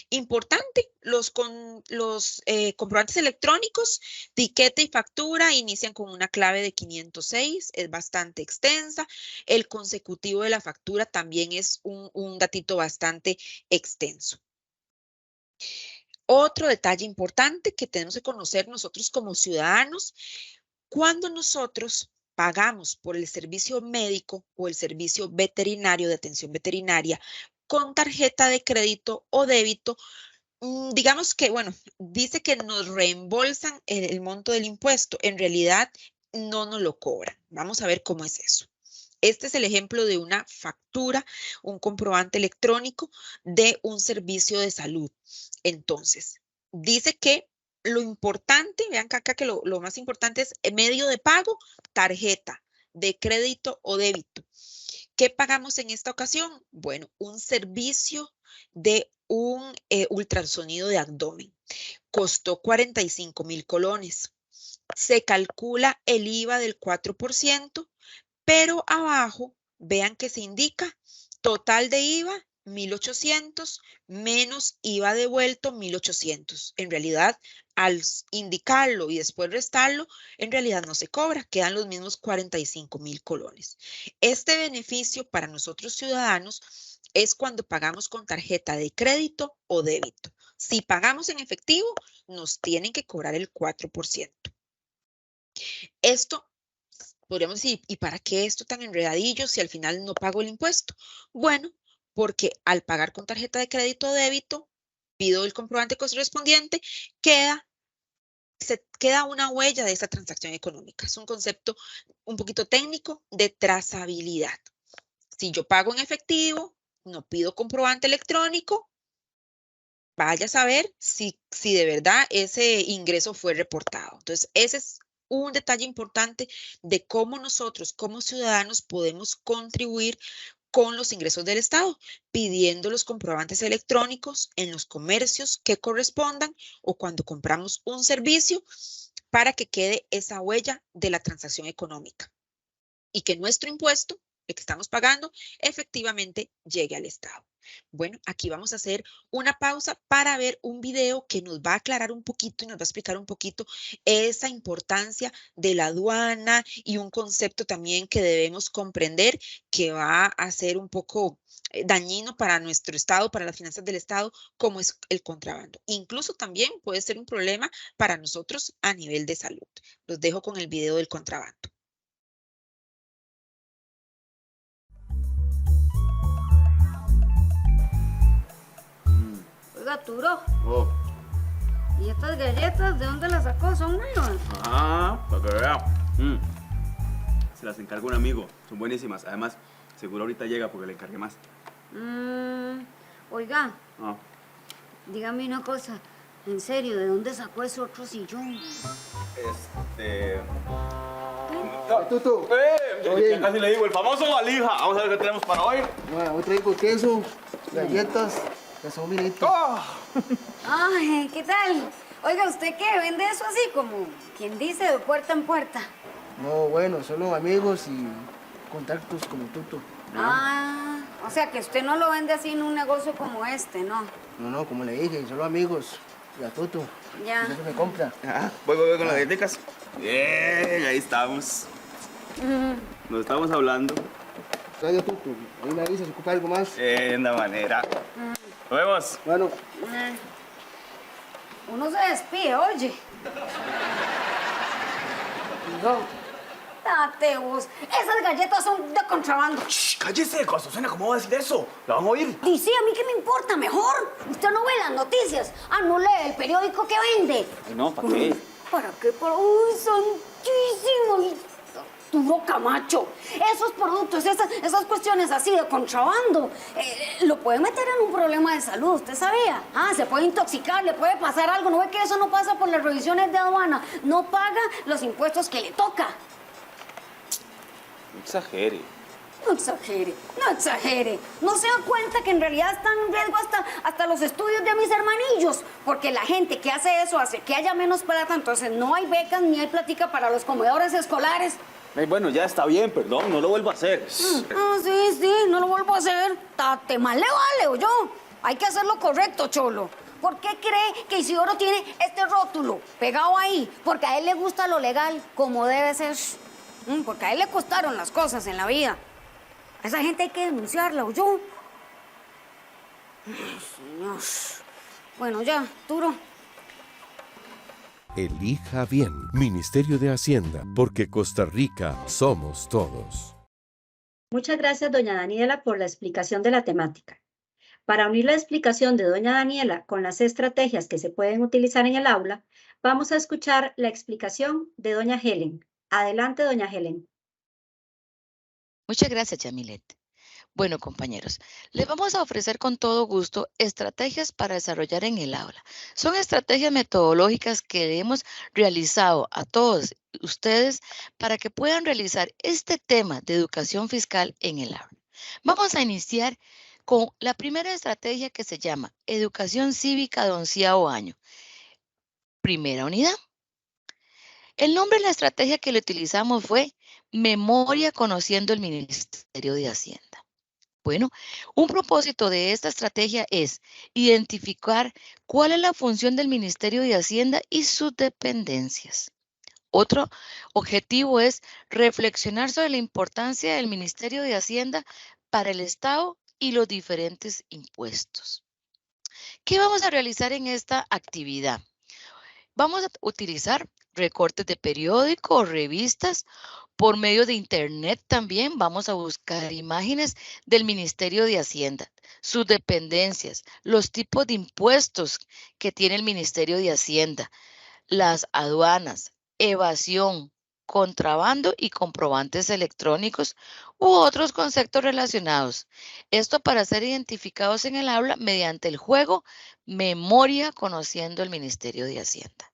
Importante, los comprobantes electrónicos, tiquete y factura inician con una clave de 506, es bastante extensa. El consecutivo de la factura también es un datito bastante extenso. Otro detalle importante que tenemos que conocer nosotros como ciudadanos, cuando nosotros pagamos por el servicio médico o el servicio veterinario de atención veterinaria con tarjeta de crédito o débito, digamos que, bueno, dice que nos reembolsan el monto del impuesto. En realidad, no nos lo cobran. Vamos a ver cómo es eso. Este es el ejemplo de una factura, un comprobante electrónico de un servicio de salud. Entonces, dice que lo importante, vean acá que lo más importante es el medio de pago, tarjeta de crédito o débito. ¿Qué pagamos en esta ocasión? Bueno, un servicio de un ultrasonido de abdomen. Costó 45.000 colones. Se calcula el IVA del 4%, pero abajo vean que se indica total de IVA 1.800 menos IVA devuelto 1.800. En realidad, al indicarlo y después restarlo, en realidad no se cobra, quedan los mismos 45.000 colones. Este beneficio para nosotros ciudadanos es cuando pagamos con tarjeta de crédito o débito. Si pagamos en efectivo, nos tienen que cobrar el 4%. Esto, podríamos decir, ¿y para qué esto tan enredadillo si al final no pago el impuesto? Bueno, porque al pagar con tarjeta de crédito o débito, pido el comprobante correspondiente, queda una huella de esa transacción económica. Es un concepto un poquito técnico de trazabilidad. Si yo pago en efectivo, no pido comprobante electrónico, vaya a saber si de verdad ese ingreso fue reportado. Entonces, ese es un detalle importante de cómo nosotros como ciudadanos podemos contribuir con los ingresos del Estado, pidiendo los comprobantes electrónicos en los comercios que correspondan o cuando compramos un servicio para que quede esa huella de la transacción económica y que nuestro impuesto, el que estamos pagando, efectivamente llegue al Estado. Bueno, aquí vamos a hacer una pausa para ver un video que nos va a aclarar un poquito y nos va a explicar un poquito esa importancia de la aduana y un concepto también que debemos comprender que va a ser un poco dañino para nuestro Estado, para las finanzas del Estado, como es el contrabando. Incluso también puede ser un problema para nosotros a nivel de salud. Los dejo con el video del contrabando. Arturo, Oh, ¿y estas galletas de dónde las sacó? ¿Son nuevas? ajá, para que vea. Se las encargo a un amigo, son buenísimas. Además, seguro ahorita llega porque le encargué más. Oiga, Ah. dígame una cosa. En serio, ¿de dónde sacó ese otro sillón? Tuto, Ya casi le digo, el famoso valija. Vamos a ver qué tenemos para hoy. bueno, hoy traigo queso, galletas, queso minito. Ay, ¿qué tal? Oiga, ¿usted qué? ¿Vende eso así como quien dice de puerta en puerta? No, bueno, solo amigos y contactos como Tuto. Ah, o sea que usted no lo vende así en un negocio como este, ¿no? No, como le dije, solo amigos. Y a Tuto. Ya. Eso me compra. Ah, voy con las galletas. Bien, ahí estamos. Nos estamos hablando. Traigo Tuto. Ahí me avisa si ocupa algo más. De la manera. Nos vemos. Bueno, Uno se despide, oye. No. Date vos. Esas galletas son de contrabando. Shh, cállese, Susana, ¿cómo va a decir eso? ¿La van a oír? Y sí, a mí qué me importa, mejor. Usted no ve las noticias. Ah, no lee el periódico que vende. Ay, no, ¿para qué? ¿Para qué? ¡Uy, santísimo! Arturo Camacho, esos productos, esas cuestiones así de contrabando, lo puede meter en un problema de salud, ¿usted sabía? Ah, se puede intoxicar, le puede pasar algo, ¿no ve que eso no pasa por las revisiones de aduana? No paga los impuestos que le toca. No exagere. No exagere, no exagere. No se da cuenta que en realidad están en riesgo hasta los estudios de mis hermanillos, porque la gente que hace eso hace que haya menos plata, entonces no hay becas ni hay plática para los comedores escolares. Ay, bueno, ya está bien, perdón, no lo vuelvo a hacer. Ah, sí, no lo vuelvo a hacer. Tate mal le vale, o yo. Hay que hacer lo correcto, cholo. ¿Por qué cree que Isidoro tiene este rótulo pegado ahí? Porque a él le gusta lo legal, como debe ser. Porque a él le costaron las cosas en la vida. A esa gente hay que denunciarla, ¿o yo? Ay, señor. Bueno, ya, Arturo. Elija bien. Ministerio de Hacienda, porque Costa Rica somos todos. Muchas gracias, doña Daniela, por la explicación de la temática. Para unir la explicación de doña Daniela con las estrategias que se pueden utilizar en el aula, vamos a escuchar la explicación de doña Helen. Adelante, doña Helen. Muchas gracias, Yamilet. Bueno, compañeros, les vamos a ofrecer con todo gusto estrategias para desarrollar en el aula. Son estrategias metodológicas que hemos realizado a todos ustedes para que puedan realizar este tema de educación fiscal en el aula. Vamos a iniciar con la primera estrategia que se llama Educación Cívica de 11º año. Primera unidad. El nombre de la estrategia que le utilizamos fue Memoria conociendo el Ministerio de Hacienda. Bueno, un propósito de esta estrategia es identificar cuál es la función del Ministerio de Hacienda y sus dependencias. Otro objetivo es reflexionar sobre la importancia del Ministerio de Hacienda para el Estado y los diferentes impuestos. ¿Qué vamos a realizar en esta actividad? Vamos a utilizar recortes de periódicos, revistas. Por medio de Internet también vamos a buscar imágenes del Ministerio de Hacienda, sus dependencias, los tipos de impuestos que tiene el Ministerio de Hacienda, las aduanas, evasión, contrabando y comprobantes electrónicos u otros conceptos relacionados. Esto para ser identificados en el aula mediante el juego Memoria conociendo el Ministerio de Hacienda.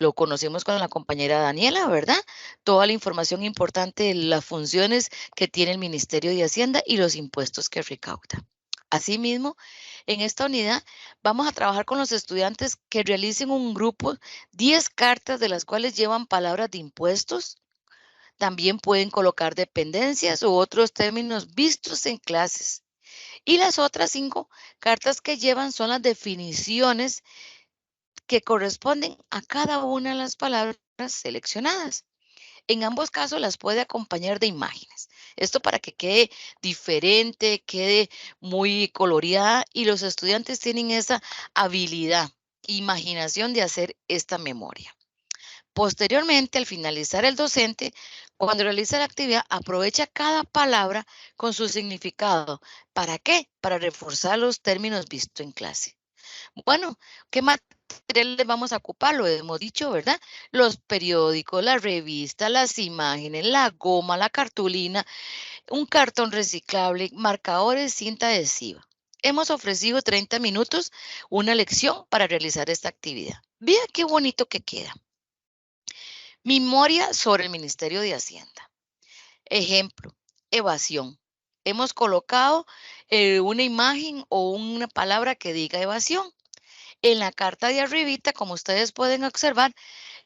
Lo conocimos con la compañera Daniela, ¿verdad? Toda la información importante de las funciones que tiene el Ministerio de Hacienda y los impuestos que recauda. Asimismo, en esta unidad vamos a trabajar con los estudiantes que realicen un grupo, 10 cartas de las cuales llevan palabras de impuestos. También pueden colocar dependencias u otros términos vistos en clases. Y las otras 5 cartas que llevan son las definiciones que corresponden a cada una de las palabras seleccionadas. En ambos casos las puede acompañar de imágenes. Esto para que quede diferente, quede muy colorida y los estudiantes tienen esa habilidad, imaginación de hacer esta memoria. Posteriormente, al finalizar el docente, cuando realiza la actividad, aprovecha cada palabra con su significado. ¿Para qué? Para reforzar los términos vistos en clase. Bueno, ¿qué materiales vamos a ocupar? Lo hemos dicho, ¿verdad? Los periódicos, las revistas, las imágenes, la goma, la cartulina, un cartón reciclable, marcadores, cinta adhesiva. Hemos ofrecido 30 minutos, una lección para realizar esta actividad. Vea qué bonito que queda. Memoria sobre el Ministerio de Hacienda. Ejemplo, evasión. Hemos colocado una imagen o una palabra que diga evasión. En la carta de arribita, como ustedes pueden observar,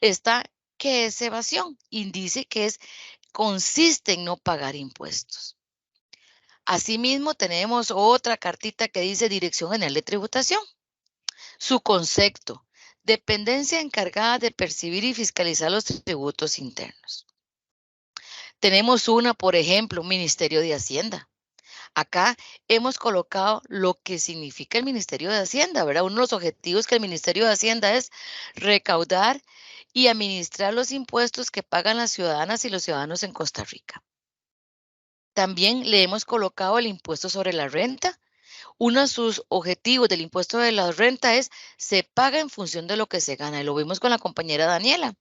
está ¿qué es evasión? Y dice que consiste en no pagar impuestos. Asimismo, tenemos otra cartita que dice Dirección General de Tributación. Su concepto, dependencia encargada de percibir y fiscalizar los tributos internos. Tenemos una, por ejemplo, Ministerio de Hacienda. Acá hemos colocado lo que significa el Ministerio de Hacienda, ¿verdad? Uno de los objetivos que el Ministerio de Hacienda es recaudar y administrar los impuestos que pagan las ciudadanas y los ciudadanos en Costa Rica. También le hemos colocado el impuesto sobre la renta. Uno de sus objetivos del impuesto de la renta es se paga en función de lo que se gana. Y lo vimos con la compañera Daniela.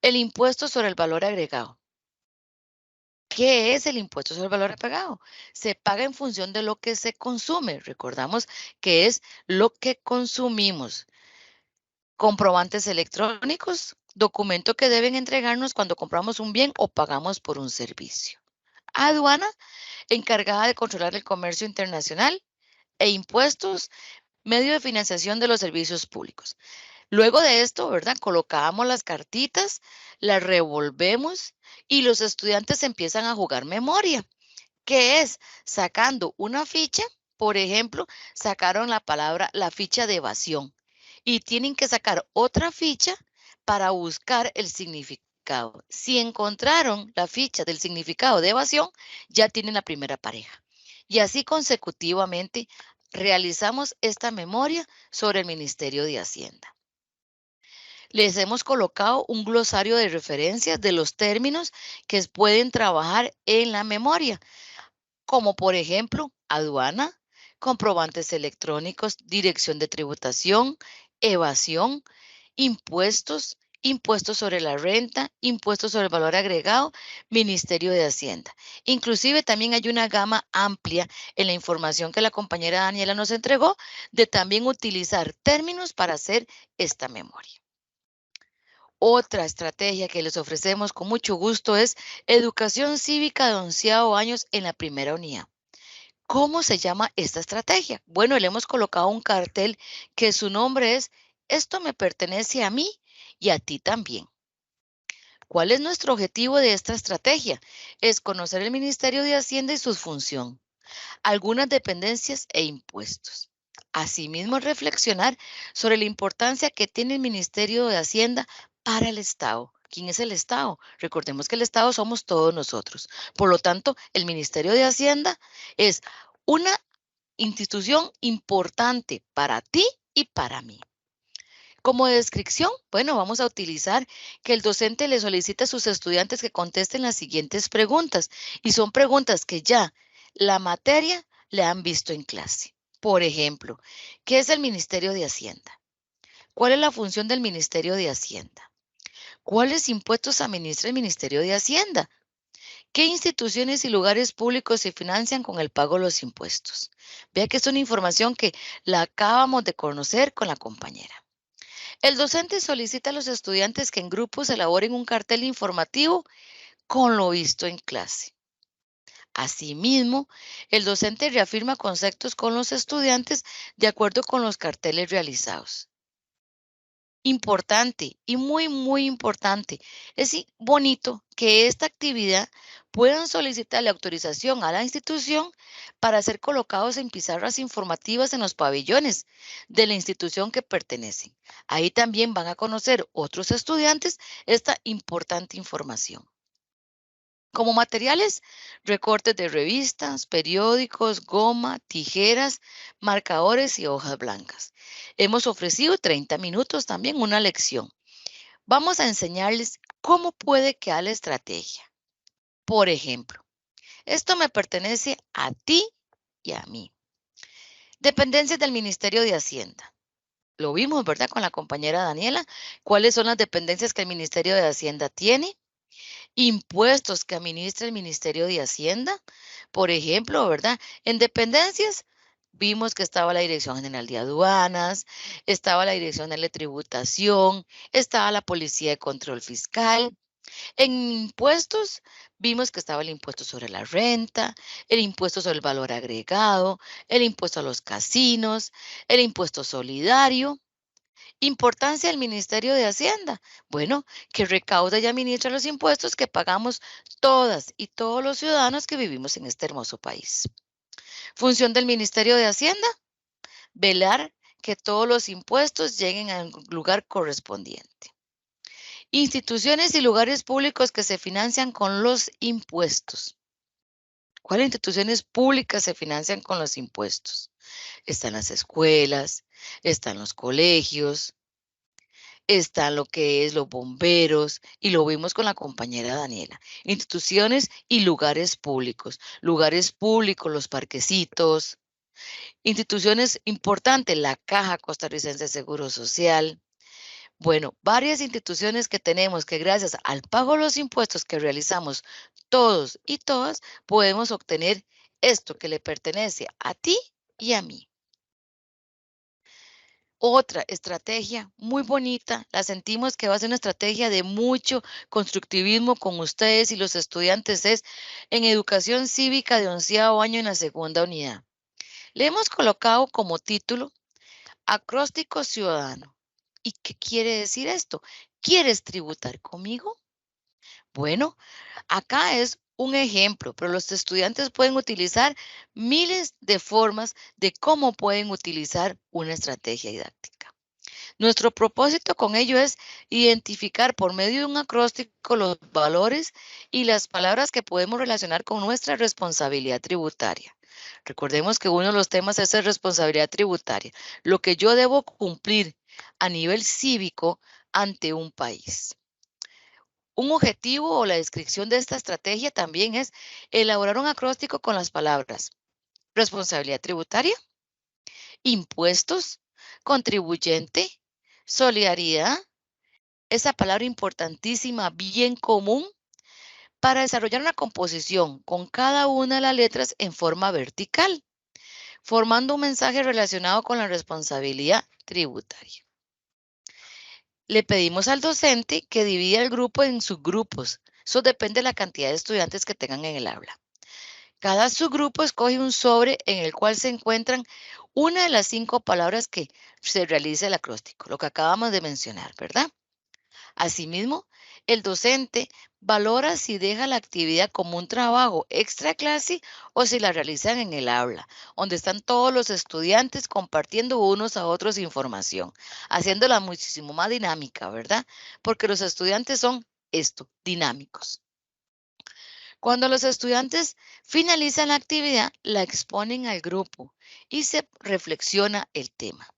El impuesto sobre el valor agregado. ¿Qué es el impuesto sobre el valor agregado? Se paga en función de lo que se consume. Recordamos que es lo que consumimos. Comprobantes electrónicos, documento que deben entregarnos cuando compramos un bien o pagamos por un servicio. Aduana, encargada de controlar el comercio internacional, e impuestos, medio de financiación de los servicios públicos. Luego de esto, ¿verdad? Colocamos las cartitas, las revolvemos y los estudiantes empiezan a jugar memoria. ¿Qué es? Sacando una ficha, por ejemplo, sacaron la ficha de evasión y tienen que sacar otra ficha para buscar el significado. Si encontraron la ficha del significado de evasión, ya tienen la primera pareja. Y así consecutivamente realizamos esta memoria sobre el Ministerio de Hacienda. Les hemos colocado un glosario de referencias de los términos que pueden trabajar en la memoria, como por ejemplo, aduana, comprobantes electrónicos, dirección de tributación, evasión, impuestos, impuestos sobre la renta, impuestos sobre el valor agregado, Ministerio de Hacienda. Inclusive también hay una gama amplia en la información que la compañera Daniela nos entregó de también utilizar términos para hacer esta memoria. Otra estrategia que les ofrecemos con mucho gusto es Educación Cívica de 11º años en la primera unidad. ¿Cómo se llama esta estrategia? Bueno, le hemos colocado un cartel que su nombre es Esto me pertenece a mí y a ti también. ¿Cuál es nuestro objetivo de esta estrategia? Es conocer el Ministerio de Hacienda y su función, algunas dependencias e impuestos. Asimismo, reflexionar sobre la importancia que tiene el Ministerio de Hacienda para el Estado. ¿Quién es el Estado? Recordemos que el Estado somos todos nosotros. Por lo tanto, el Ministerio de Hacienda es una institución importante para ti y para mí. Como descripción, bueno, vamos a utilizar que el docente le solicita a sus estudiantes que contesten las siguientes preguntas. Y son preguntas que ya la materia le han visto en clase. Por ejemplo, ¿qué es el Ministerio de Hacienda? ¿Cuál es la función del Ministerio de Hacienda? ¿Cuáles impuestos administra el Ministerio de Hacienda? ¿Qué instituciones y lugares públicos se financian con el pago de los impuestos? Vea que es una información que la acabamos de conocer con la compañera. El docente solicita a los estudiantes que en grupos elaboren un cartel informativo con lo visto en clase. Asimismo, el docente reafirma conceptos con los estudiantes de acuerdo con los carteles realizados. Importante y muy importante. Es bonito que esta actividad puedan solicitarle autorización a la institución para ser colocados en pizarras informativas en los pabellones de la institución que pertenecen. Ahí también van a conocer otros estudiantes esta importante información. Como materiales, recortes de revistas, periódicos, goma, tijeras, marcadores y hojas blancas. Hemos ofrecido 30 minutos también una lección. Vamos a enseñarles cómo puede quedar la estrategia. Por ejemplo, esto me pertenece a ti y a mí. Dependencias del Ministerio de Hacienda. Lo vimos, ¿verdad? Con la compañera Daniela. ¿Cuáles son las dependencias que el Ministerio de Hacienda tiene? Impuestos que administra el Ministerio de Hacienda, por ejemplo, ¿verdad? En dependencias vimos que estaba la Dirección General de Aduanas, estaba la Dirección de Tributación, estaba la Policía de Control Fiscal. En impuestos vimos que estaba el impuesto sobre la renta, el impuesto sobre el valor agregado, el impuesto a los casinos, el impuesto solidario. Importancia del Ministerio de Hacienda. Bueno, que recauda y administra los impuestos que pagamos todas y todos los ciudadanos que vivimos en este hermoso país. Función del Ministerio de Hacienda, velar que todos los impuestos lleguen al lugar correspondiente. Instituciones y lugares públicos que se financian con los impuestos. ¿Cuáles instituciones públicas se financian con los impuestos? Están las escuelas, están los colegios, están lo que es los bomberos, y lo vimos con la compañera Daniela. Instituciones y lugares públicos, los parquecitos. Instituciones importantes, la Caja Costarricense de Seguro Social. Bueno, varias instituciones que tenemos que gracias al pago de los impuestos que realizamos todos y todas, podemos obtener esto que le pertenece a ti y a mí. Otra estrategia muy bonita, la sentimos que va a ser una estrategia de mucho constructivismo con ustedes y los estudiantes, es en Educación Cívica de 11º año en la segunda unidad. Le hemos colocado como título Acróstico Ciudadano. ¿Y qué quiere decir esto? ¿Quieres tributar conmigo? Bueno, acá es un ejemplo, pero los estudiantes pueden utilizar miles de formas de cómo pueden utilizar una estrategia didáctica. Nuestro propósito con ello es identificar por medio de un acróstico los valores y las palabras que podemos relacionar con nuestra responsabilidad tributaria. Recordemos que uno de los temas es la responsabilidad tributaria, lo que yo debo cumplir a nivel cívico ante un país. Un objetivo o la descripción de esta estrategia también es elaborar un acróstico con las palabras responsabilidad tributaria, impuestos, contribuyente, solidaridad, esa palabra importantísima, bien común, para desarrollar una composición con cada una de las letras en forma vertical, formando un mensaje relacionado con la responsabilidad tributaria. Le pedimos al docente que divida el grupo en subgrupos. Eso depende de la cantidad de estudiantes que tengan en el aula. Cada subgrupo escoge un sobre en el cual se encuentran una de las 5 palabras que se realiza el acróstico, lo que acabamos de mencionar, ¿verdad? Asimismo, el docente valora si deja la actividad como un trabajo extra clase o si la realizan en el aula, donde están todos los estudiantes compartiendo unos a otros información, haciéndola muchísimo más dinámica, ¿verdad? Porque los estudiantes son dinámicos. Cuando los estudiantes finalizan la actividad, la exponen al grupo y se reflexiona el tema.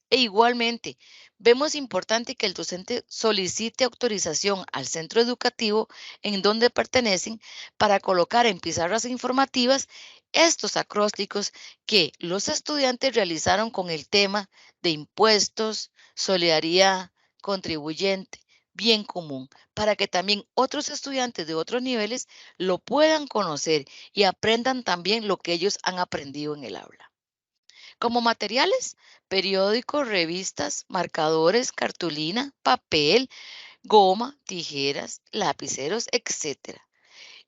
E igualmente, vemos importante que el docente solicite autorización al centro educativo en donde pertenecen para colocar en pizarras informativas estos acrósticos que los estudiantes realizaron con el tema de impuestos, solidaridad, contribuyente, bien común, para que también otros estudiantes de otros niveles lo puedan conocer y aprendan también lo que ellos han aprendido en el aula. Como materiales, periódicos, revistas, marcadores, cartulina, papel, goma, tijeras, lapiceros, etc.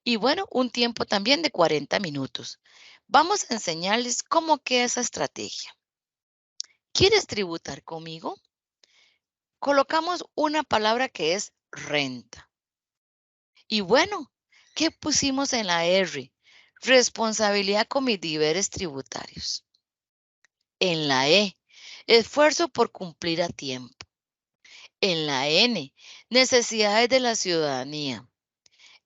Y bueno, un tiempo también de 40 minutos. Vamos a enseñarles cómo queda esa estrategia. ¿Quieres tributar conmigo? Colocamos una palabra que es renta. Y bueno, ¿qué pusimos en la R? Responsabilidad con mis deberes tributarios. En la E, esfuerzo por cumplir a tiempo. En la N, necesidades de la ciudadanía.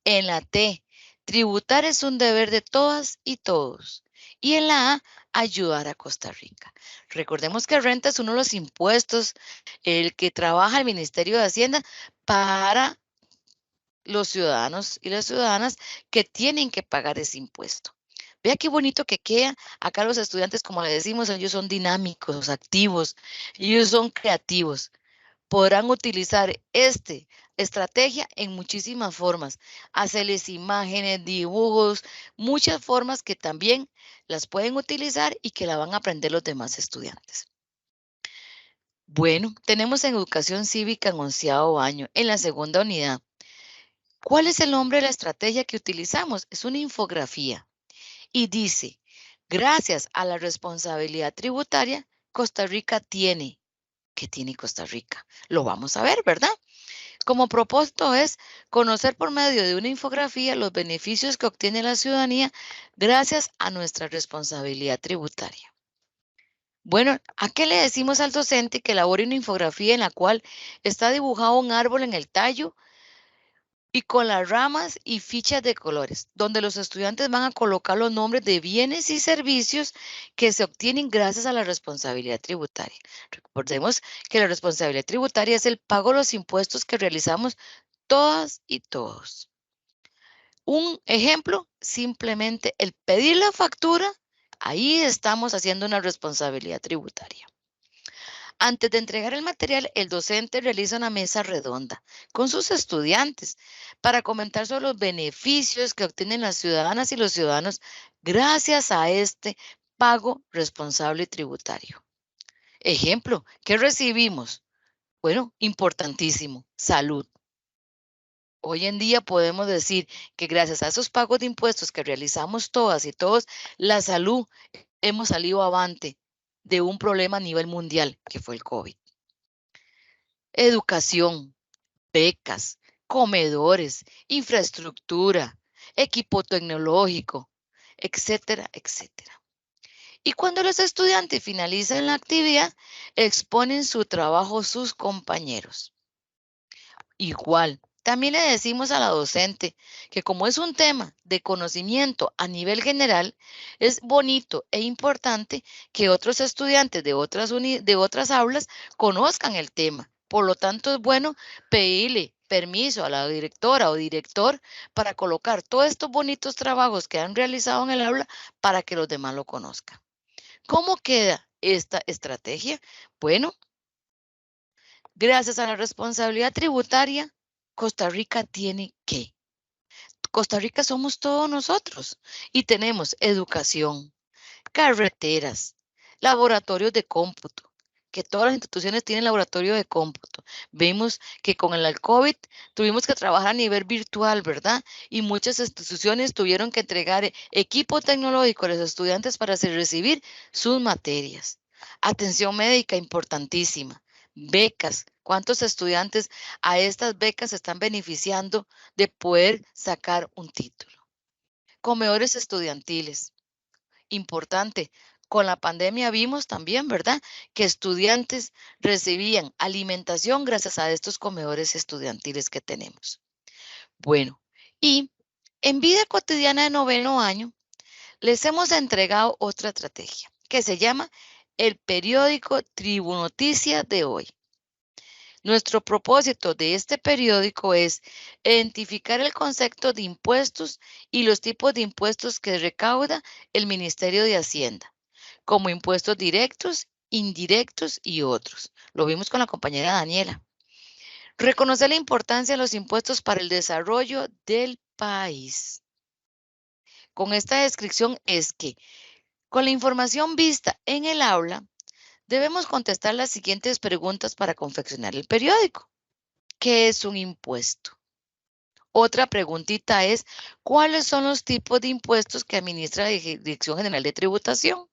En la T, tributar es un deber de todas y todos. Y en la A, ayudar a Costa Rica. Recordemos que renta es uno de los impuestos, el que trabaja el Ministerio de Hacienda para los ciudadanos y las ciudadanas que tienen que pagar ese impuesto. Vea qué bonito que queda. Acá los estudiantes, como le decimos, ellos son dinámicos, activos, ellos son creativos. Podrán utilizar esta estrategia en muchísimas formas. Hacerles imágenes, dibujos, muchas formas que también las pueden utilizar y que la van a aprender los demás estudiantes. Bueno, tenemos en Educación Cívica en 11º año, en la segunda unidad. ¿Cuál es el nombre de la estrategia que utilizamos? Es una infografía. Y dice, gracias a la responsabilidad tributaria, Costa Rica tiene. ¿Qué tiene Costa Rica? Lo vamos a ver, ¿verdad? Como propósito es conocer por medio de una infografía los beneficios que obtiene la ciudadanía gracias a nuestra responsabilidad tributaria. Bueno, ¿a qué le decimos al docente que elabore una infografía en la cual está dibujado un árbol en el tallo y con las ramas y fichas de colores, donde los estudiantes van a colocar los nombres de bienes y servicios que se obtienen gracias a la responsabilidad tributaria? Recordemos que la responsabilidad tributaria es el pago de los impuestos que realizamos todas y todos. Un ejemplo, simplemente el pedir la factura, ahí estamos haciendo una responsabilidad tributaria. Antes de entregar el material, el docente realiza una mesa redonda con sus estudiantes para comentar sobre los beneficios que obtienen las ciudadanas y los ciudadanos gracias a este pago responsable tributario. Ejemplo, ¿qué recibimos? Bueno, importantísimo, salud. Hoy en día podemos decir que gracias a esos pagos de impuestos que realizamos todas y todos, la salud hemos salido avante de un problema a nivel mundial, que fue el COVID. Educación, becas, comedores, infraestructura, equipo tecnológico, etcétera, etcétera. Y cuando los estudiantes finalizan la actividad, exponen su trabajo a sus compañeros. Igual, también le decimos a la docente que como es un tema de conocimiento a nivel general, es bonito e importante que otros estudiantes de otras aulas conozcan el tema. Por lo tanto, es bueno pedirle permiso a la directora o director para colocar todos estos bonitos trabajos que han realizado en el aula para que los demás lo conozcan. ¿Cómo queda esta estrategia? Bueno, Gracias a la responsabilidad tributaria, Costa Rica tiene ¿qué? Costa Rica somos todos nosotros y tenemos educación, carreteras, laboratorios de cómputo, que todas las instituciones tienen laboratorio de cómputo. Vimos que con el COVID tuvimos que trabajar a nivel virtual, ¿verdad? Y muchas instituciones tuvieron que entregar equipo tecnológico a los estudiantes para recibir sus materias. Atención médica importantísima. Becas. ¿Cuántos estudiantes a estas becas se están beneficiando de poder sacar un título? Comedores estudiantiles. Importante. Con la pandemia vimos también, ¿verdad?, que estudiantes recibían alimentación gracias a estos comedores estudiantiles que tenemos. Bueno, y en vida cotidiana de 9º año, les hemos entregado otra estrategia que se llama el periódico Tribunoticia de hoy. Nuestro propósito de este periódico es identificar el concepto de impuestos y los tipos de impuestos que recauda el Ministerio de Hacienda, como impuestos directos, indirectos y otros. Lo vimos con la compañera Daniela. Reconocer la importancia de los impuestos para el desarrollo del país. Con esta descripción es que, con la información vista en el aula, debemos contestar las siguientes preguntas para confeccionar el periódico. ¿Qué es un impuesto? Otra preguntita es, ¿cuáles son los tipos de impuestos que administra la Dirección General de Tributación?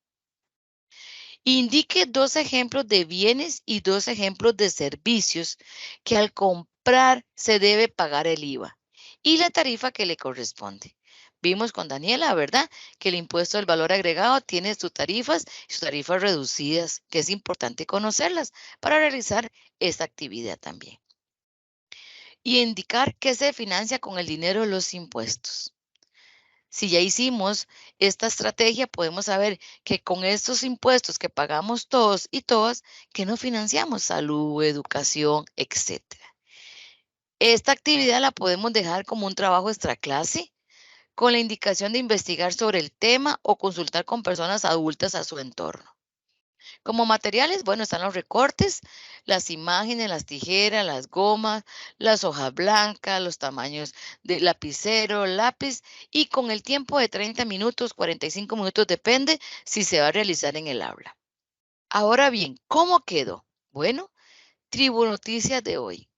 Indique 2 ejemplos de bienes y 2 ejemplos de servicios que al comprar se debe pagar el IVA y la tarifa que le corresponde. Vimos con Daniela, ¿verdad?, que el impuesto del valor agregado tiene sus tarifas reducidas, que es importante conocerlas para realizar esta actividad también. Y indicar qué se financia con el dinero de los impuestos. Si ya hicimos esta estrategia, podemos saber que con estos impuestos que pagamos todos y todas, que no financiamos salud, educación, etc. Esta actividad la podemos dejar como un trabajo extraclase, con la indicación de investigar sobre el tema o consultar con personas adultas a su entorno. Como materiales, bueno, están los recortes, las imágenes, las tijeras, las gomas, las hojas blancas, los tamaños de lapicero, lápiz, y con el tiempo de 30 minutos, 45 minutos, depende si se va a realizar en el aula. Ahora bien, ¿cómo quedó? Bueno, Tribunoticias de hoy.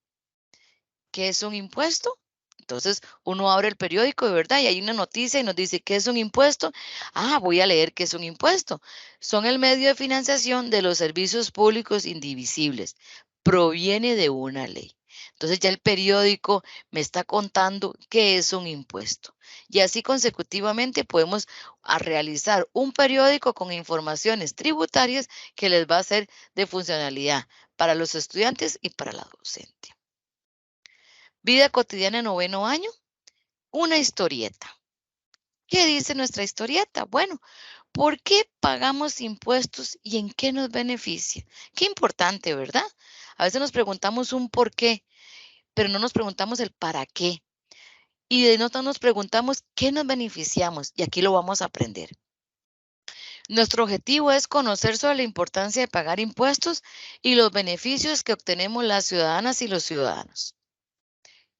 ¿Qué es un impuesto? Entonces, uno abre el periódico, de verdad, y hay una noticia y nos dice, ¿qué es un impuesto? Ah, voy a leer qué es un impuesto. Son el medio de financiación de los servicios públicos indivisibles. Proviene de una ley. Entonces, ya el periódico me está contando qué es un impuesto. Y así consecutivamente podemos realizar un periódico con informaciones tributarias que les va a ser de funcionalidad para los estudiantes y para la docente. Vida cotidiana de 9º año, una historieta. ¿Qué dice nuestra historieta? Bueno, ¿por qué pagamos impuestos y en qué nos beneficia? Qué importante, ¿verdad? A veces nos preguntamos un por qué, pero no nos preguntamos el para qué. Y de nota nos preguntamos qué nos beneficiamos, y aquí lo vamos a aprender. Nuestro objetivo es conocer sobre la importancia de pagar impuestos y los beneficios que obtenemos las ciudadanas y los ciudadanos.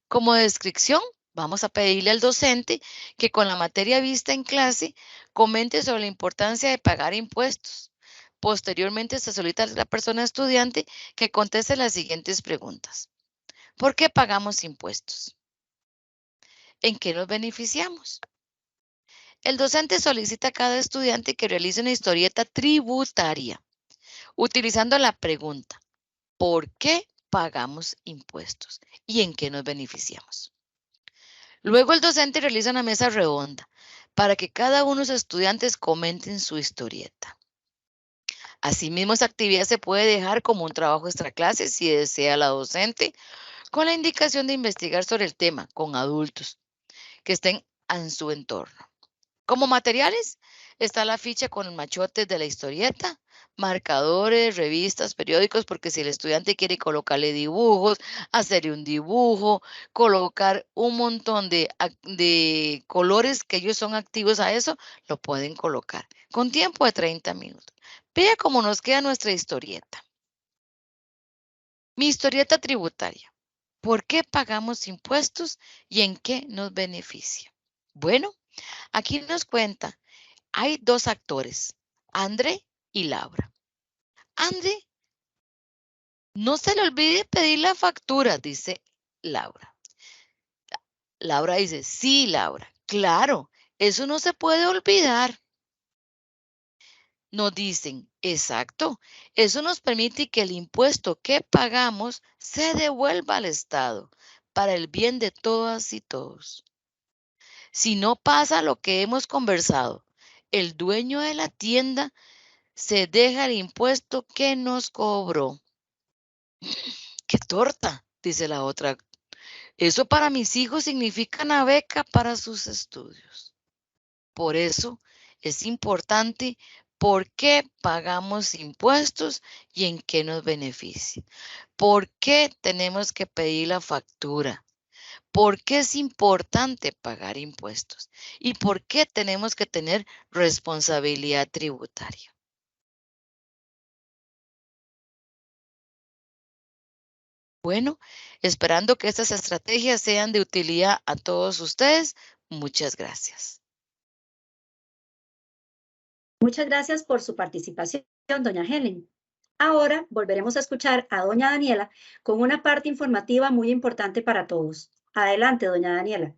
Como descripción, vamos a pedirle al docente que con la materia vista en clase comente sobre la importancia de pagar impuestos. Posteriormente se solicita a la persona estudiante que conteste las siguientes preguntas. ¿Por qué pagamos impuestos? ¿En qué nos beneficiamos? El docente solicita a cada estudiante que realice una historieta tributaria, utilizando la pregunta, ¿por qué pagamos impuestos? ¿Y en qué nos beneficiamos? Luego el docente realiza una mesa redonda para que cada uno de los estudiantes comenten su historieta. Asimismo, esa actividad se puede dejar como un trabajo extraclase si desea la docente, con la indicación de investigar sobre el tema con adultos que estén en su entorno. Como materiales está la ficha con machotes de la historieta, marcadores, revistas, periódicos, porque si el estudiante quiere colocarle dibujos, hacerle un dibujo, colocar un montón de colores que ellos son activos a eso, lo pueden colocar con tiempo de 30 minutos. Vea cómo nos queda nuestra historieta. Mi historieta tributaria. ¿Por qué pagamos impuestos y en qué nos beneficia? Bueno, aquí nos cuenta, hay dos actores, André y Laura. André, no se le olvide pedir la factura, dice Laura. Laura dice, sí, Laura, claro, eso no se puede olvidar. Nos dicen, exacto, eso nos permite que el impuesto que pagamos se devuelva al Estado para el bien de todas y todos. Si no pasa lo que hemos conversado, el dueño de la tienda se deja el impuesto que nos cobró. ¡Qué torta!, dice la otra. Eso para mis hijos significa una beca para sus estudios. Por eso es importante por qué pagamos impuestos y en qué nos beneficia. ¿Por qué tenemos que pedir la factura? ¿Por qué es importante pagar impuestos? ¿Y por qué tenemos que tener responsabilidad tributaria? Bueno, esperando que estas estrategias sean de utilidad a todos ustedes, muchas gracias. Muchas gracias por su participación, doña Helen. Ahora volveremos a escuchar a doña Daniela con una parte informativa muy importante para todos. Adelante, doña Daniela.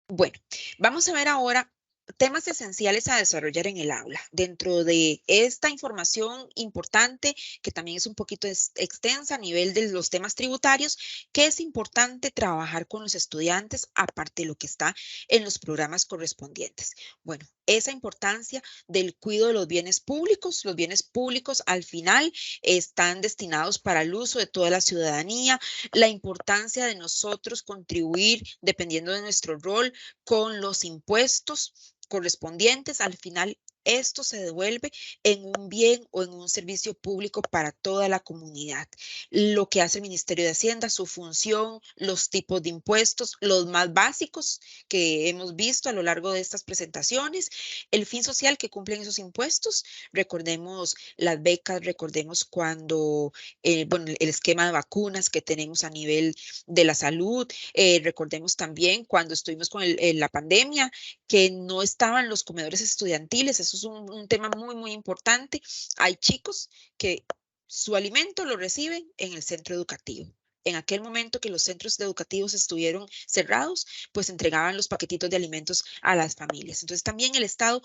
Bueno, vamos a ver ahora temas esenciales a desarrollar en el aula. Dentro de esta información importante, que también es un poquito extensa a nivel de los temas tributarios, que es importante trabajar con los estudiantes aparte de lo que está en los programas correspondientes. Bueno, esa importancia del cuidado de los bienes públicos. Los bienes públicos al final están destinados para el uso de toda la ciudadanía. La importancia de nosotros contribuir, dependiendo de nuestro rol, con los impuestos correspondientes. Al final, esto se devuelve en un bien o en un servicio público para toda la comunidad. Lo que hace el Ministerio de Hacienda, su función, los tipos de impuestos, los más básicos que hemos visto a lo largo de estas presentaciones, el fin social que cumplen esos impuestos. Recordemos las becas, recordemos cuando, bueno, el esquema de vacunas que tenemos a nivel de la salud. Recordemos también cuando estuvimos con la pandemia, que no estaban los comedores estudiantiles. Eso es un tema muy, muy importante. Hay chicos que su alimento lo reciben en el centro educativo. En aquel momento que los centros educativos estuvieron cerrados, pues entregaban los paquetitos de alimentos a las familias. Entonces también el Estado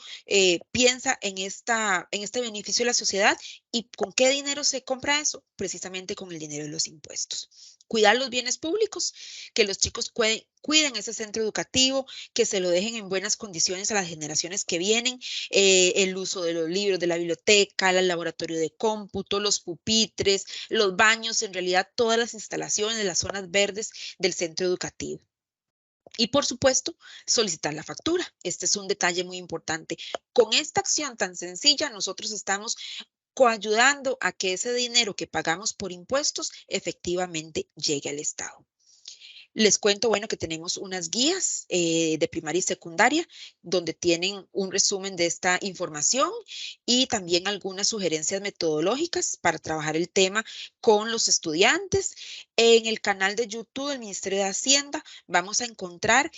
piensa en este beneficio de la sociedad. ¿Y con qué dinero se compra eso? Precisamente con el dinero de los impuestos. Cuidar los bienes públicos, que los chicos cuiden ese centro educativo, que se lo dejen en buenas condiciones a las generaciones que vienen, el uso de los libros de la biblioteca, el laboratorio de cómputo, los pupitres, los baños, en realidad todas las instalaciones, las zonas verdes del centro educativo. Y por supuesto, solicitar la factura. Este es un detalle muy importante. Con esta acción tan sencilla, nosotros estamos coayudando a que ese dinero que pagamos por impuestos efectivamente llegue al Estado. Les cuento, bueno, que tenemos unas guías de primaria y secundaria donde tienen un resumen de esta información y también algunas sugerencias metodológicas para trabajar el tema con los estudiantes. En el canal de YouTube del Ministerio de Hacienda vamos a encontrar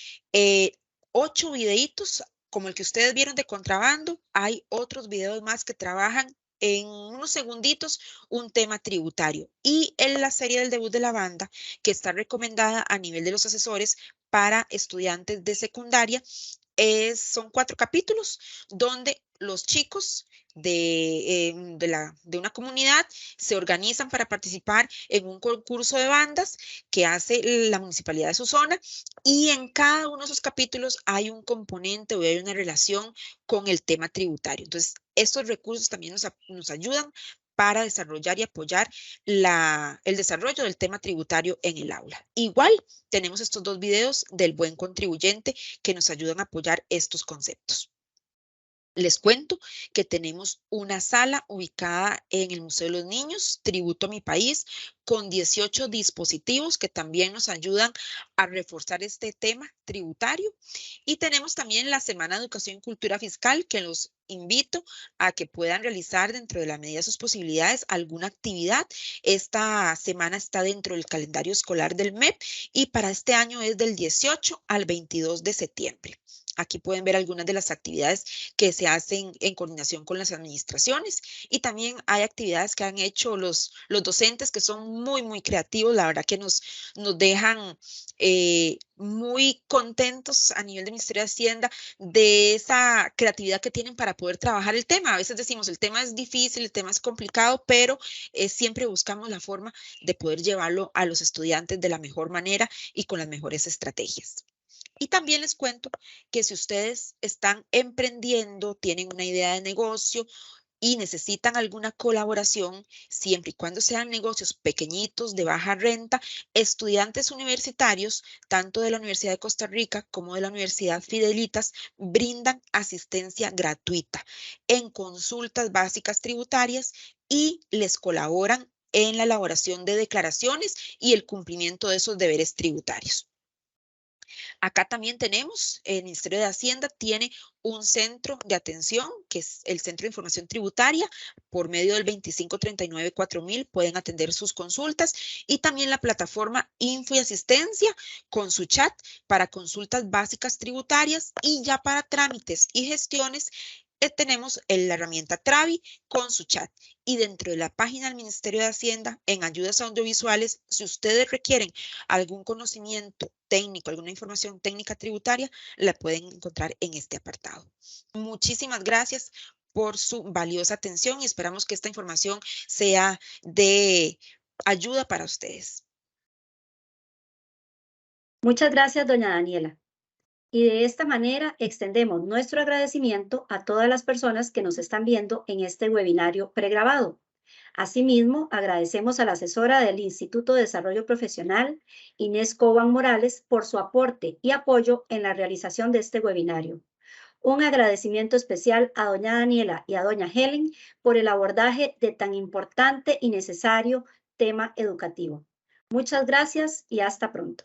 8 videitos como el que ustedes vieron de contrabando. Hay otros videos más que trabajan en unos segunditos un tema tributario, y en la serie del debut de la banda, que está recomendada a nivel de los asesores para estudiantes de secundaria, son 4 capítulos donde los chicos de una comunidad se organizan para participar en un concurso de bandas que hace la municipalidad de su zona, y en cada uno de esos capítulos hay un componente o hay una relación con el tema tributario. Entonces, estos recursos también nos ayudan para desarrollar y apoyar el desarrollo del tema tributario en el aula. Igual tenemos estos 2 videos del buen contribuyente que nos ayudan a apoyar estos conceptos. Les cuento que tenemos una sala ubicada en el Museo de los Niños, Tributo a mi País, con 18 dispositivos que también nos ayudan a reforzar este tema tributario. Y tenemos también la Semana de Educación y Cultura Fiscal, que los invito a que puedan realizar dentro de la medida de sus posibilidades alguna actividad. Esta semana está dentro del calendario escolar del MEP y para este año es del 18 al 22 de septiembre. Aquí pueden ver algunas de las actividades que se hacen en coordinación con las administraciones y también hay actividades que han hecho los docentes que son muy creativos. La verdad que nos dejan muy contentos a nivel del Ministerio de Hacienda de esa creatividad que tienen para poder trabajar el tema. A veces decimos el tema es difícil, el tema es complicado, pero siempre buscamos la forma de poder llevarlo a los estudiantes de la mejor manera y con las mejores estrategias. Y también les cuento que si ustedes están emprendiendo, tienen una idea de negocio y necesitan alguna colaboración, siempre y cuando sean negocios pequeñitos de baja renta, estudiantes universitarios, tanto de la Universidad de Costa Rica como de la Universidad Fidelitas, brindan asistencia gratuita en consultas básicas tributarias y les colaboran en la elaboración de declaraciones y el cumplimiento de esos deberes tributarios. Acá también tenemos, el Ministerio de Hacienda tiene un centro de atención, que es el Centro de Información Tributaria. Por medio del 2539-4000 pueden atender sus consultas y también la plataforma Info y Asistencia con su chat para consultas básicas tributarias y ya para trámites y gestiones tenemos la herramienta Travi con su chat. Y dentro de la página del Ministerio de Hacienda, en ayudas audiovisuales, si ustedes requieren algún conocimiento técnico, alguna información técnica tributaria, la pueden encontrar en este apartado. Muchísimas gracias por su valiosa atención y esperamos que esta información sea de ayuda para ustedes. Muchas gracias, doña Daniela. Y de esta manera extendemos nuestro agradecimiento a todas las personas que nos están viendo en este webinario pregrabado. Asimismo, agradecemos a la asesora del Instituto de Desarrollo Profesional, Inés Coban Morales, por su aporte y apoyo en la realización de este webinario. Un agradecimiento especial a doña Daniela y a doña Helen por el abordaje de tan importante y necesario tema educativo. Muchas gracias y hasta pronto.